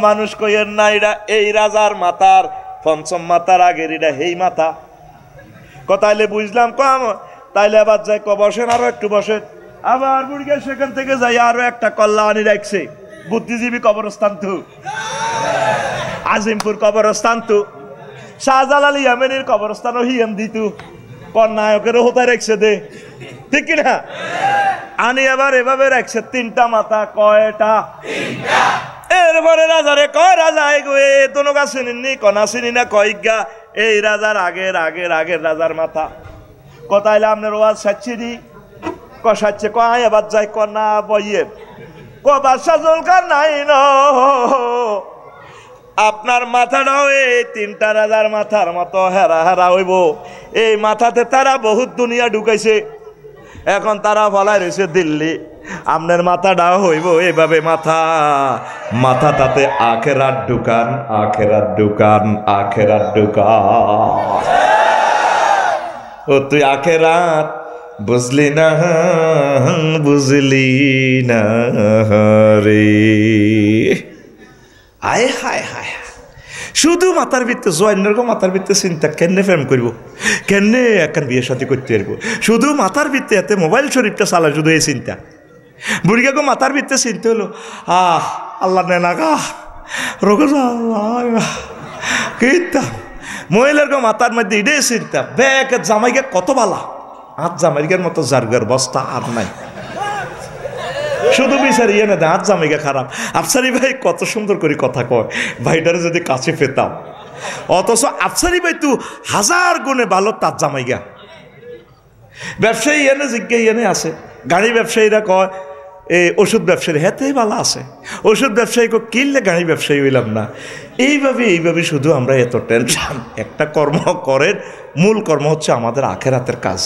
Speaker 1: মানুষ কইয়ের না, এটা এই রাজার মাথার পঞ্চম মাথার আগের এটা হেই মাথা। তাইলে বুঝলাম কম, তাইলে আবার যাই বসেন, আরো একটু বসেন। আবার বুড়িয়া সেখান থেকে যাই আরো একটা কল্লা আনি রাখছে, বুদ্ধিজীবী কবরস্থান তো, আজিমপুর কবরস্থান তো, শাহজালাল ইয়ামেনের কবরস্থানও হিয়াম দিত, কন্যায়কেরও হতায় রাখছে দে, ঠিক কিনা? আনি আবার এভাবে রাখছে 3টা মাথা। কয়টা? এরপরে রাজারে কয়, রাজা এগোয়ে দোনো গা চিনি কনা চিনি না, কয়েকগা এই রাজার আগের আগের আগের রাজার মাথা। কথাইলে আপনার ওয়াজ সাচ্ছি দি, কষাচ্ছে কয় এবার যাই কনা বইয়ের বাদশা জুলকার নাই ন আপনার মাথাটাও এই 3টা রাজার মাথার মতো হেরা হেরা হইব। এই মাথাতে তারা বহুত দুনিয়া ঢুকাইছে, এখন তারা ফলাই রয়েছে দিল্লি। আপনার মাথাটাও হইব এইভাবে মাথা মাথা, তাতে আখেরাত ঢুকান, আখেরাত ঢুকান, আখেরাত ঢুকান। ও তুই আখেরাত বুঝলি না, বুঝলি না রে। আয় হায় হায়, শুধু মাথার ভিতরে জয়েন্টের মাথার ভিতরে চিন্তা, কেনে প্রেম করব, কেনে এখন বিয়ে সাথে করতে পারবো, শুধু মাথার ভিতরে এতে মোবাইল শরীফটা চালা, শুধু এই চিন্তা। বুড়িগাকে মাথার ভিতরে চিন্তা হলো আল্লাহ নেনা গা রোগ কিতা। মহিলার মাথার মধ্যে এটাই চিন্তা, ব্যাগ জামাইকে কত বালা, হাত জামাইকের মতো জারগার বস্তা আর নাই, শুধু বিচার ইয়ে না দেয় হাত জামাইকা খারাপ। আফসারি ভাই কত সুন্দর করে কথা কয়, ভাইটারে যদি কাছে পেতাম। অথচ আফসারি ভাই তো 1000 গুণে ভালো তার জামাইগা। ব্যবসায়ী এনে জিজ্ঞা এনে আছে, গাড়ি ব্যবসায়ীরা কয় এই ওষুধ ব্যবসায়ী হেতেই ভালো আছে, ওষুধ ব্যবসায়ী কিনলে গাড়ি ব্যবসায়ী হইলাম না। এইভাবে শুধু আমরা এত টেনশন। একটা কর্ম করেন, মূল কর্ম হচ্ছে আমাদের আখেরাতের কাজ।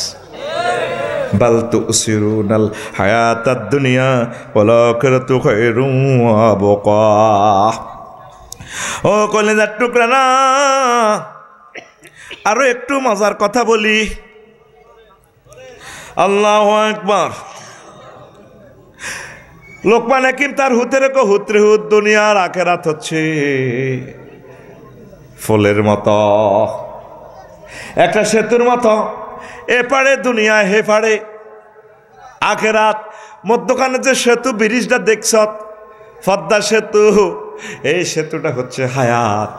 Speaker 1: বাল তুসিরুনাল হায়াতাদ দুনিয়া ওয়াল আখিরাতু খায়রুম ওয়া আবকা। ও কলিজার টুকরা না, আরো একটু মজার কথা বলি। আল্লাহু আকবার। লোকমান হাকিম তার হুতের হুতরে হুত, দুনিয়ার আখেরাত হচ্ছে ফুলের মতো, একটা সেতুর মতো, এপারে দুনিয়া হেপারে আখেরাত। মধ্যখানে যে সেতু ব্রিজটা দেখছ, পদ্মা সেতু, এই সেতুটা হচ্ছে হায়াত।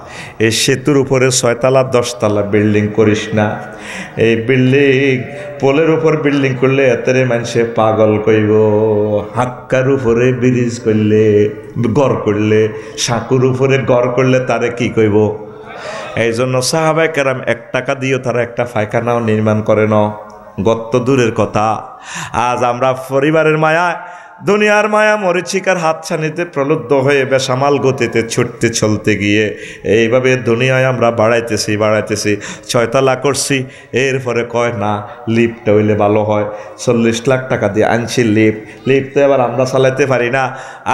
Speaker 1: এই সেতুর উপরে 6 তলা 10 তলা বিল্ডিং করিস না। এই বিল্ডিং পোলের উপর বিল্ডিং করলে এতেরে মানুষে পাগল কইব। হাক্কার উপরে ব্রিজ করলে, গড় করলে, সাঁকুর উপরে গড় করলে তারে কি কইব। এই জন্য সাহাবায়ে কেরাম 1 টাকা দিয়েও তারা একটা পায়খানাও নির্মাণ করে না। গত্ত দূরের কথা, আজ আমরা পরিবারের মায়া, দুনিয়ার মায়া মরিচিকার হাতছানিতে প্রলুব্ধ হয়ে বেসামাল গতিতে ছুটতে চলতে গিয়ে এইভাবে দুনিয়ায় আমরা বাড়াইতেছি 6 তলা করছি। এরপরে কয় না লিফটটা হইলে ভালো হয়, 40 লাখ টাকা দিয়ে আনছি লিফট তো এবার আমরা চালাইতে পারি না।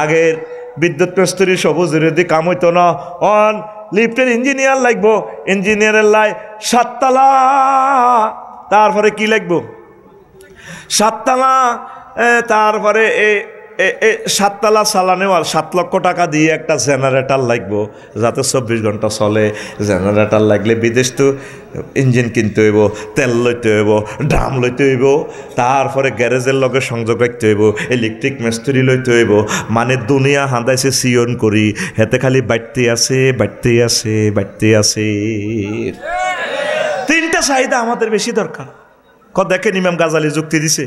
Speaker 1: আগের বিদ্যুৎ মিস্ত্রি সবুজ বিরোধী কাম হইতো না, অন লিফটের ইঞ্জিনিয়ার লাগবো, ইঞ্জিনিয়ারের লাই 7 তলা, তারপরে কি লাগবো 7 তলা, তারপরে 7 তলা চালানেওয়াল 7 লক্ষ টাকা দিয়ে একটা জেনারেটর লাগবো, যাতে 24 ঘন্টা চলে। জেনারেটর লাগলে বিদেশ তো ইঞ্জিন কিনতে হইব, তেল লইতে হইব, ড্রাম লইতে হইব, তারপরে গ্যারেজের লগে সংযোগ রাখতে হইব, ইলেকট্রিক মিস্ত্রি লইতে হইব। মানে দুনিয়া হাঁদাইছে সিয়ন করি, হেতে খালি বাড়তে আছে। 3টা চাহিদা আমাদের বেশি দরকার। দেখেন ইমাম গাজালি যুক্তি দিছে,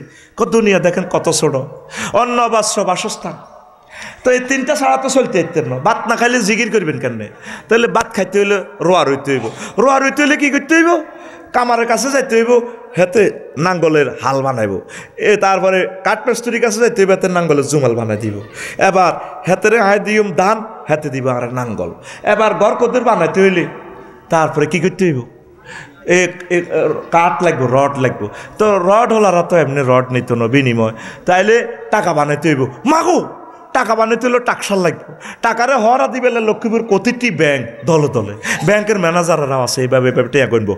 Speaker 1: দুনিয়া দেখেন কত ছোট, অন্ন বস্ত্র বাসস্থান। তো এই 3টা ছাড়া তো চলতে ইতেন না। ভাত না খাইলে জিগির করবেন কেন? তাহলে ভাত খাইতে হইলে রোয়া রইতে হইব, রোয়া রইতে হইলে কি করতে হইব? কামারের কাছে যাইতে হইব, হেতে নাঙ্গলের হাল বানাইব। তারপরে কাঠমিস্ত্রির কাছে যাইতে হইব, হেতে নাঙ্গলের জুমাল বানাই দিব। এবার হেতেরে আয় দিম ধান, হেতে দিব আর নাঙ্গল। এবার ঘর কদের বানাইতে হইলে তারপরে কি করতে হইব? কাঠ লাগবো, রড লাগবো। তো রড হলারা তো এমনি রড নিত না বিনিময়, তাইলে টাকা বানাইতে হইব। মাগো টাকা বানাইতে হইলে টাকসাল লাগবো। টাকারে হরা দিবে লক্ষ্মীপুর প্রতিটি ব্যাংক দলে দলে ব্যাংকের ম্যানেজাররাও আছে, এইভাবে টেয়া করব,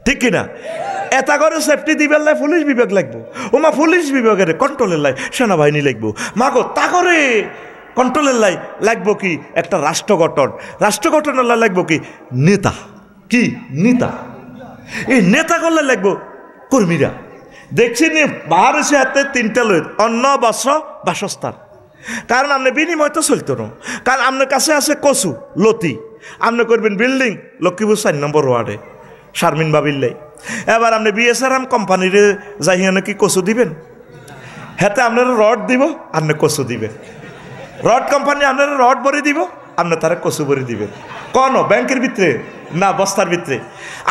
Speaker 1: ঠিক কিনা? এটা করে সেফটি দিবার লাই পুলিশ বিভাগ লাগবো। ওমা পুলিশ বিভাগের কন্ট্রোলের লাই সেনাবাহিনী লাগবো। মাগো তা করে কন্ট্রোলের লাই লাগবো কি একটা রাষ্ট্র গঠন, রাষ্ট্র গঠনের লাই লাগবো কি নেতা, কি নেতা। এই নেতা করলে লাগবো কর্মীরা। দেখছি নি বাহার এসে হাতে 3টা লই, অন্ন বস্ত্র বাসস্থান। কারণ আপনি বিনিময় তো চলতো না, কারণ আপনার কাছে আছে কচু লতি, আপনি করবেন বিল্ডিং লক্ষ্মীপুর 4 নম্বর ওয়ার্ডে শারমিন বাবিল্লাই। এবার আপনি বিএসআরএম কোম্পানির যাই নাকি কচু দিবেন, হাতে আপনার রড দিব, আপনি কচু দিবেন। রড কোম্পানি আপনারা রড ভরে দিব, আপনি তারা কচু ভরে দিবেন। কোন ব্যাংকের ভিতরে না বস্তার ভিতরে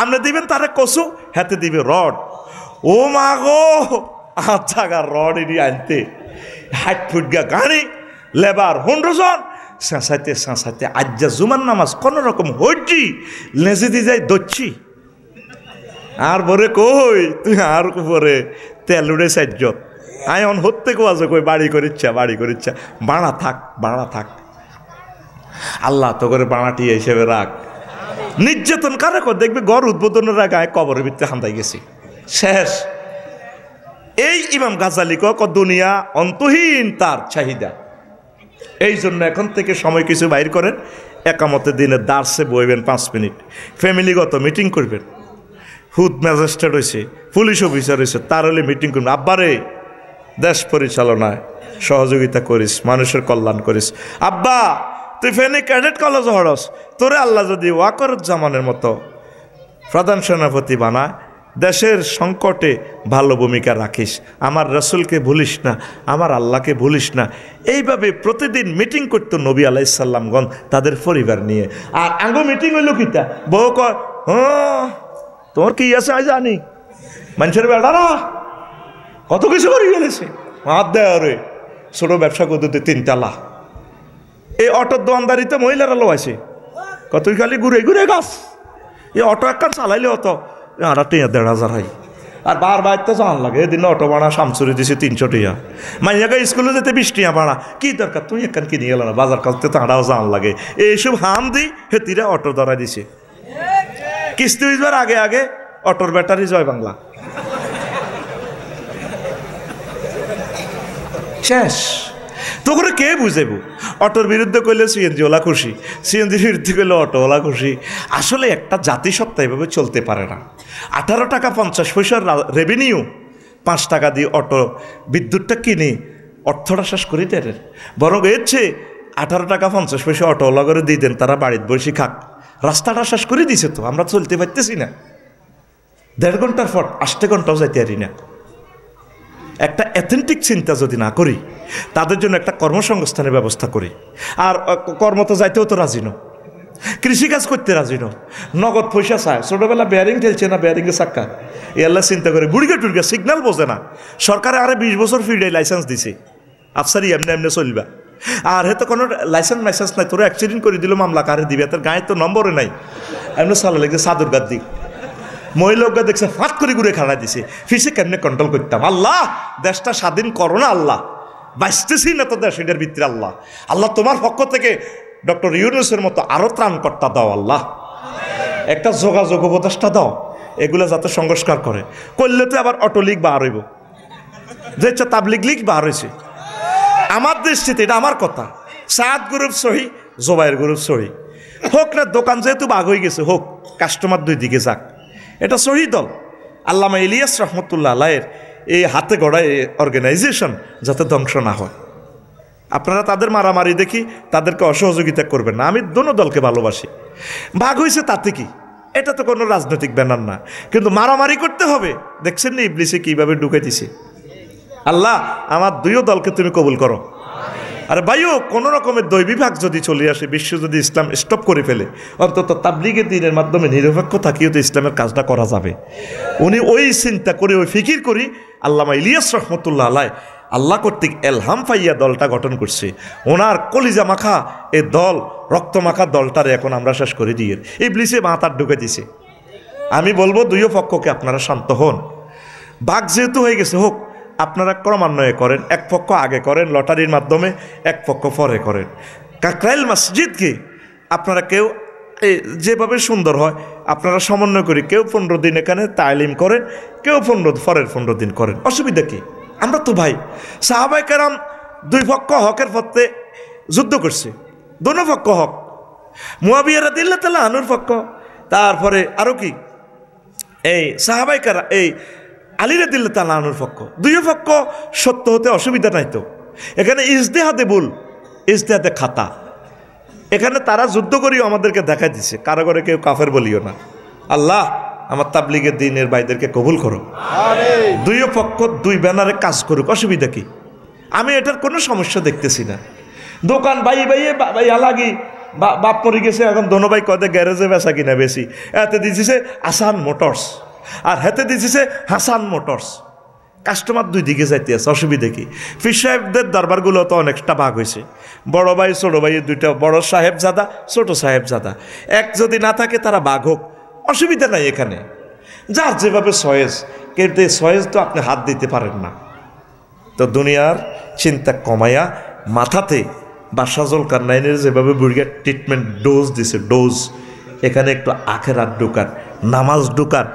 Speaker 1: আপনি দিবেন তারা কচু, হাতে দিবে রড। ও মা গো, আচ্ছা রড এটি আনতে হাইট ফুট গা গাড়ি লেবার 100 জন সাঁসাইতে আজ্জা জুমার নামাজ কোন রকম হইছি লেজে দিয়ে যাই দচ্ছি আর বরে কই তুই আর পরে তেল উড়ে সাজ্য আয় অন হতে কো আছে কই বাড়ি করিচ্ছা বাড়া থাক আল্লাহ তো করে বাড়াটি হিসেবে রাখ নির্যাতন কারে কর দেখবি ঘর উদ্বোধনের আগে কবরের ভিতরে হান্দাই গেছি শেষ এই ইমাম গাজালি ক দুনিয়া অন্তহীন তার চাহিদা এই জন্য এখন থেকে সময় কিছু বাইর করেন একামতের দিনে দার্সে বইবেন 5 মিনিট ফ্যামিলিগত মিটিং করবেন হুদ ম্যাজিস্ট্রেট হয়েছে পুলিশ অফিসার হয়েছে তার হলে মিটিং করবেন আব্বারে দেশ পরিচালনায় সহযোগিতা করিস মানুষের কল্যাণ করিস আব্বা তুই ফেনী ক্যাডেট কলেজ হরস তোরে আল্লাহ যদি ওয়াকরুজ্জামানের মতো প্রধান সেনাপতি বানায় দেশের সংকটে ভালো ভূমিকা রাখিস আমার রসুলকে ভুলিস না আমার আল্লাহকে ভুলিস না এইভাবে প্রতিদিন মিটিং করতো নবী আলাইসাল্লামগণ তাদের পরিবার নিয়ে আর আঙ্গো মিটিং হইল কিতা বউ কয় তোমার কি আছে আমি জানি মানুষের বেড়ারা কত কিছু করে গেলেছে হাত দেয় রে ছোট ব্যবসা করতে 3 তালা এই অটোর দোয়ানদারিতে মহিলারা লো আছে কতই খালি ঘুরে গাছ এই অটো একখান চালাইলে অত আর 1,500 হয় আর বার তো জান লাগে এদিন অটো ভাড়া শামসুরি দিছে 300 টাকা মাইয়াকে স্কুলে যেতে 20 টাকা ভাড়া কি দরকার তুই একখান কিনে গেল না বাজার করতে তো আড়াও জান লাগে এইসব হাম দি হেতিরা অটো ধরা দিছে কিস্তি হইবার আগে অটোর ব্যাটারি জয় বাংলা শেষ তো করে কে বুঝাবো অটোর বিরুদ্ধে করলে সিএনজি ওলা খুশি সিএনজির বিরুদ্ধে করলে অটোওয়ালা খুশি আসলে একটা জাতিসত্তা এভাবে চলতে পারে না 18 টাকা 50 পয়সার রেভিনিউ 5 টাকা দিয়ে অটো বিদ্যুৎটা কিনে অর্থটা শেষ করে দেন বরং এর চেয়ে 18 টাকা 50 পয়সা অটোওয়ালা করে দিয়ে দেন তারা বাড়িতে বসে খাক রাস্তাটা শেষ করে দিছে তো আমরা চলতে পারতেছি না 1.5 ঘন্টার পর 8 ঘন্টাও যাইতে পারি না একটা অ্যাথেন্টিক চিন্তা যদি না করি তাদের জন্য একটা কর্মসংস্থানের ব্যবস্থা করি আর কর্ম তো যাইতেও তো রাজি ন কৃষিকাজ করতে রাজি ন নগদ পয়সা চায় ছোটোবেলা বেয়ারিং ঠেলছে না বেয়ারিংয়ে চাক্কা এল্লা চিন্তা করে বুড়িকে টুড়িকে সিগন্যাল বোঝে না সরকারে আরে 20 বছর ফিরে লাইসেন্স দিছে আফসারি এমনি চলবা আর হেতো কোনো লাইসেন্স নাই তোরা অ্যাক্সিডেন্ট করে দিল মামলা কারে দিবে তোর গায়ে তো নম্বরে নাই এমনি চালা লাগছে সাদুর গাদ দিক মহিলাকে দেখছে ফাঁক করে ঘুরে খাড়া দিছে ফিসে কেমনে কন্ট্রোল করতাম আল্লাহ দেশটা স্বাধীন করো না আল্লাহ বাঁচতেছি না তো দেশ এটার ভিতরে আল্লাহ তোমার পক্ষ থেকে ডক্টর ইউনূসের মতো আরো ত্রাণকর্তা দাও আল্লাহ একটা যোগাযোগ উপদেষ্টা দাও এগুলো যাতে সংস্কার করে করলে তো আবার অটো লিগ বার হইব যে ইচ্ছা তাবলিগ লিগ বার হয়েছে আমার দৃষ্টিতে এটা আমার কথা সাদ গ্রুপ সহি জোবাইর গ্রুপ সহি হোক না দোকান যেহেতু বাঘ হয়ে গেছে হোক কাস্টমার 2 দিকে যাক এটা সহি দল আল্লামা ইলিয়াস রহমতুল্লাহ আলাইয়ের এই হাতে গড়া এই অর্গানাইজেশন যাতে ধ্বংস না হয় আপনারা তাদের মারামারি দেখি তাদেরকে অসহযোগিতা করবেন না আমি দোনো দলকে ভালোবাসি ভাগ হয়েছে তাতে কি এটা তো কোনো রাজনৈতিক ব্যানার না কিন্তু মারামারি করতে হবে দেখছেন না ইবলিসে কীভাবে ঢুকে দিছে আল্লাহ আমার 2 দলকে তুমি কবুল করো আরে ভাইও কোনো রকমের দৈবিভাগ যদি চলে আসে বিশ্ব যদি ইসলাম স্টপ করে ফেলে অন্তত তাবলিগের দিনের মাধ্যমে নিরপেক্ষ থাকিও তো ইসলামের কাজটা করা যাবে উনি ওই চিন্তা করে ওই ফিকির করি আল্লামা ইলিয়াস রহমতুল্লাহ আলাই আল্লাহ কর্তৃক এলহাম পাইয়া দলটা গঠন করছে ওনার কলিজা মাখা এ দল রক্ত মাখা দলটারে এখন আমরা শেষ করে দিয়ে ইবলিসে মাথার ঢুকে দিছে আমি বলবো 2 পক্ষকে আপনারা শান্ত হন ভাগ যেহেতু হয়ে গেছে হোক আপনারা ক্রমান্বয়ে করেন এক পক্ষ আগে করেন লটারির মাধ্যমে এক পক্ষ পরে করেন কাকরাইল মসজিদকে আপনারা কেউ যেভাবে সুন্দর হয় আপনারা সমন্বয় করি কেউ 15 দিন এখানে তালিম করেন কেউ 15 দিন করেন অসুবিধা কি আমরা তো ভাই সাহাবায়ে কেরাম 2 পক্ষ হকের পথে যুদ্ধ করছে দোনো পক্ষ হক মুয়াবিয়া রাদিয়াল্লাহু তাআলা আনহুর পক্ষ তারপরে আরও কি এই সাহাবায়ে কেরাম এই আলী রাদিয়াল্লাহু তাআলা আনহুর পক্ষ 2 পক্ষ সত্য হতে অসুবিধা নাই তো এখানে ইজতিহাদে ভুল ইজতিহাদে খাতা এখানে তারা যুদ্ধ করিও আমাদেরকে দেখাই দিছে কারো করে কেউ কাফের বলিও না আল্লাহ আমার তাবলিগের দিনের ভাইদেরকে কবুল করো আমিন 2 পক্ষ 2 ব্যানারে কাজ করুক অসুবিধা কি আমি এটার কোনো সমস্যা দেখতেছি না দোকান ভাই লাগি বাপ মরে গেছে এখন দোনো ভাই কদে গ্যারেজে বেচা কিনা বেশি এতে দিছে আসান মোটরস আর হেতে দিছে হাসান মোটরস কাস্টমার দুই দিকে যাইতে আছে, অসুবিধা কি? পীর সাহেবদের দরবারগুলো তো অনেকটা ভাগ হয়েছে, বড় ভাই ছোট ভাই দুইটা, বড় সাহেবজাদা ছোট সাহেবজাদা, এক যদি না থাকে তারা ভাগ হোক, অসুবিধা নাই এখানে, যার যেভাবে সয়েজ। কিন্তু এই সয়েজ তো আপনি হাত দিতে পারেন না। তো দুনিয়ার চিন্তা কমাইয়া মাথাতে বাদশাহ কারনাইনের যেভাবে বুড়িয়ার ট্রিটমেন্ট ডোজ দিছে, ডোজ, এখানে একটু আখেরাত ঢুকান, নামাজ ঢুকান,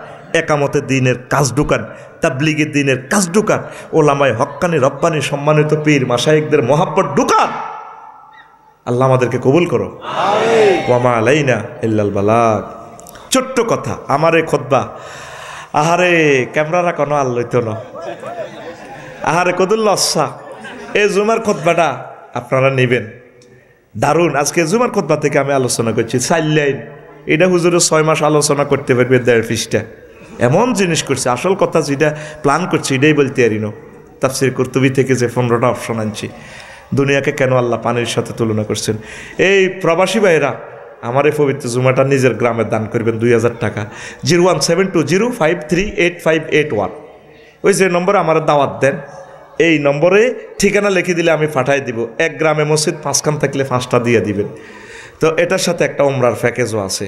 Speaker 1: একামতে দিনের কাজ ঢুকান, তাবলিগের দিনের কাজ ঢুকান, ওলামায়ে হক্কানি রব্বানি সম্মানিত পীর মাশায়েখদের মহাব্বত ঢুকান। আল্লাহ আমাদেরকে কবুল করো। ওয়ামা আলাইনা ইল্লাল বালাগ। ছোট্ট কথা, আমার এই খুতবা, আহারে ক্যামেরা কোনো আল্লাইতো না, আহারে কদুল্লাহ, এই জুমার খুতবাটা আপনারা নেবেন, দারুণ। আজকে জুমার খুতবা থেকে আমি আলোচনা করছি 4 লাইন, এটা হুজুরে 6 মাস আলোচনা করতে পারবে 1.5 পৃষ্ঠা, এমন জিনিস করছে। আসল কথা যেটা প্ল্যান করছি এটাই বলতে পারিনো। তাফসীর কুরতুবী থেকে যে 15টা অপশন আনছি, দুনিয়াকে কেন আল্লাহ পানির সাথে তুলনা করছেন। এই প্রবাসী ভাইয়েরা আমার এই পবিত্র জুমাটা নিজের গ্রামে দান করবেন 2000 টাকা, 01720538581, ওই যে নম্বরে আমার দাওয়াত দেন, এই নম্বরে ঠিকানা লিখে দিলে আমি পাঠাই দিব। এক গ্রামে মসজিদ 5খান থাকলে 5টা দিয়ে দিবেন। তো এটার সাথে একটা ওমরার প্যাকেজও আছে,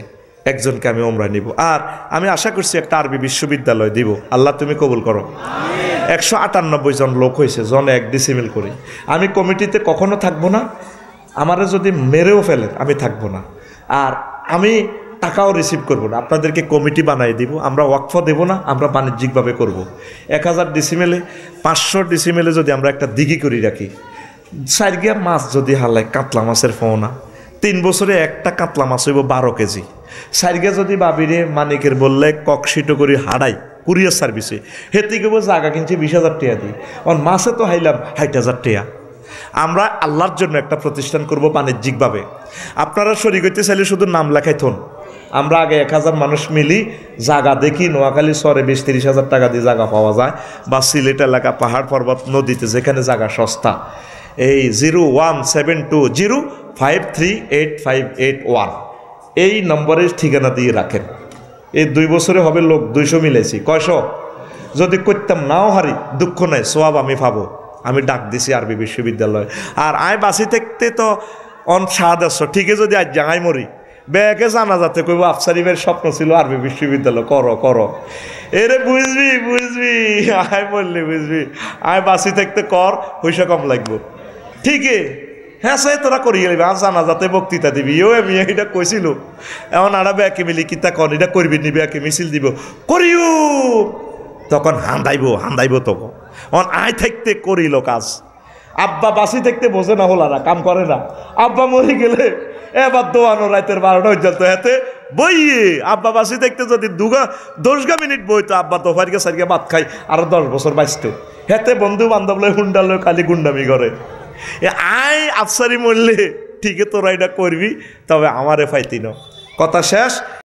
Speaker 1: একজনকে আমি ওমরা নিব। আর আমি আশা করছি একটা আরবি বিশ্ববিদ্যালয় দিব। আল্লাহ তুমি কবুল করো। 198 জন লোক হয়েছে, জনে 1 ডিসিমিল করে। আমি কমিটিতে কখনো থাকবো না, আমারে যদি মেরেও ফেলেন আমি থাকবো না, আর আমি টাকাও রিসিভ করব না। আপনাদেরকে কমিটি বানাই দিব, আমরা ওয়াকফ দেব না, আমরা বাণিজ্যিকভাবে করব। 1000 ডিসিমেলে 500 ডিসিমেলে যদি আমরা একটা দিঘি করে রাখি, 4 গিয়া মাছ যদি হালায়, কাতলা মাছের ফোনা, 3 বছরে একটা কাতলা মাছ হইব 12 কেজি। 4 গিয়া যদি বাবিরে মানিকের বললে ককশিটো করে হাড়াই কুরিয়ার সার্ভিসে, হেতে কেব জায়গা কিনছে 20,000 টাকা দিই, অন মাছে তো হাইলাম 60,000 টাকা। আমরা আল্লাহর জন্য একটা প্রতিষ্ঠান করব বাণিজ্যিকভাবে। আপনারা শরীক হইতে চাইলে শুধু নাম লেখাই থন। আমরা আগে 1000 মানুষ মিলি জায়গা দেখি, নোয়াখালী শহরে 20-30 হাজার টাকা দিয়ে জায়গা পাওয়া যায়, বা সিলেট এলাকা পাহাড় পর্বত নদীতে যেখানে জায়গা সস্তা। এই 01720538581 এই নম্বরের ঠিকানা দিয়ে রাখেন। এই 2 বছরে হবে লোক 200 মিলাইছি, কয়শো? যদি করতাম নাও হারি দুঃখ নাই, সোয়াব আমি পাবো। আমি ডাক দিছি আরবি বিশ্ববিদ্যালয়। আর আয় বাসি থাকতে তো অন স্বাদ আসছো, ঠিকই যদি আজ জাঙাই মরি ব্যাগে জানা যাতে কইব আফসারিবের স্বপ্ন ছিল আরবি বিশ্ববিদ্যালয়, করো করো, এরে বুঝবি বুঝবি, আয় বললি বুঝবি, আয় বাসি থাকতে কর, পয়সা কম লাগবো। ঠিকই, হ্যাঁ সে তোরা করিয়ে নিবি, আর জানা যাতে বক্তৃতা দিবি। ও আমি এটা কইছিল, এমন আড়া ব্যাকে মিলি কিতা কন, এটা করবি নি, ব্যাকে মিছিল দিব, করিও তখন হান্দাইব তখন। আয় থাকতে করিল কাজ। আব্বা বাসি থাকতে বোঝে না, হলারা কাম করে না। আব্বা মরে গেলে এবার দোয়ানো রাতের 12টা পর্যন্ত হেতে বইয়ে। আব্বা বাসি থাকতে যদি 10 মিনিট বইতো, আব্বা তো ফারিকে সারিকে ভাত খাই আরো 10 বছর বাঁচত। হেতে বন্ধু বান্ধব লয় হুন্ডা লয় খালি গুন্ডামি করে। আয় আফসারি মরলে ঠিকই তোরা এটা করবি, তবে আমারে ফাইতি ন। কথা শেষ।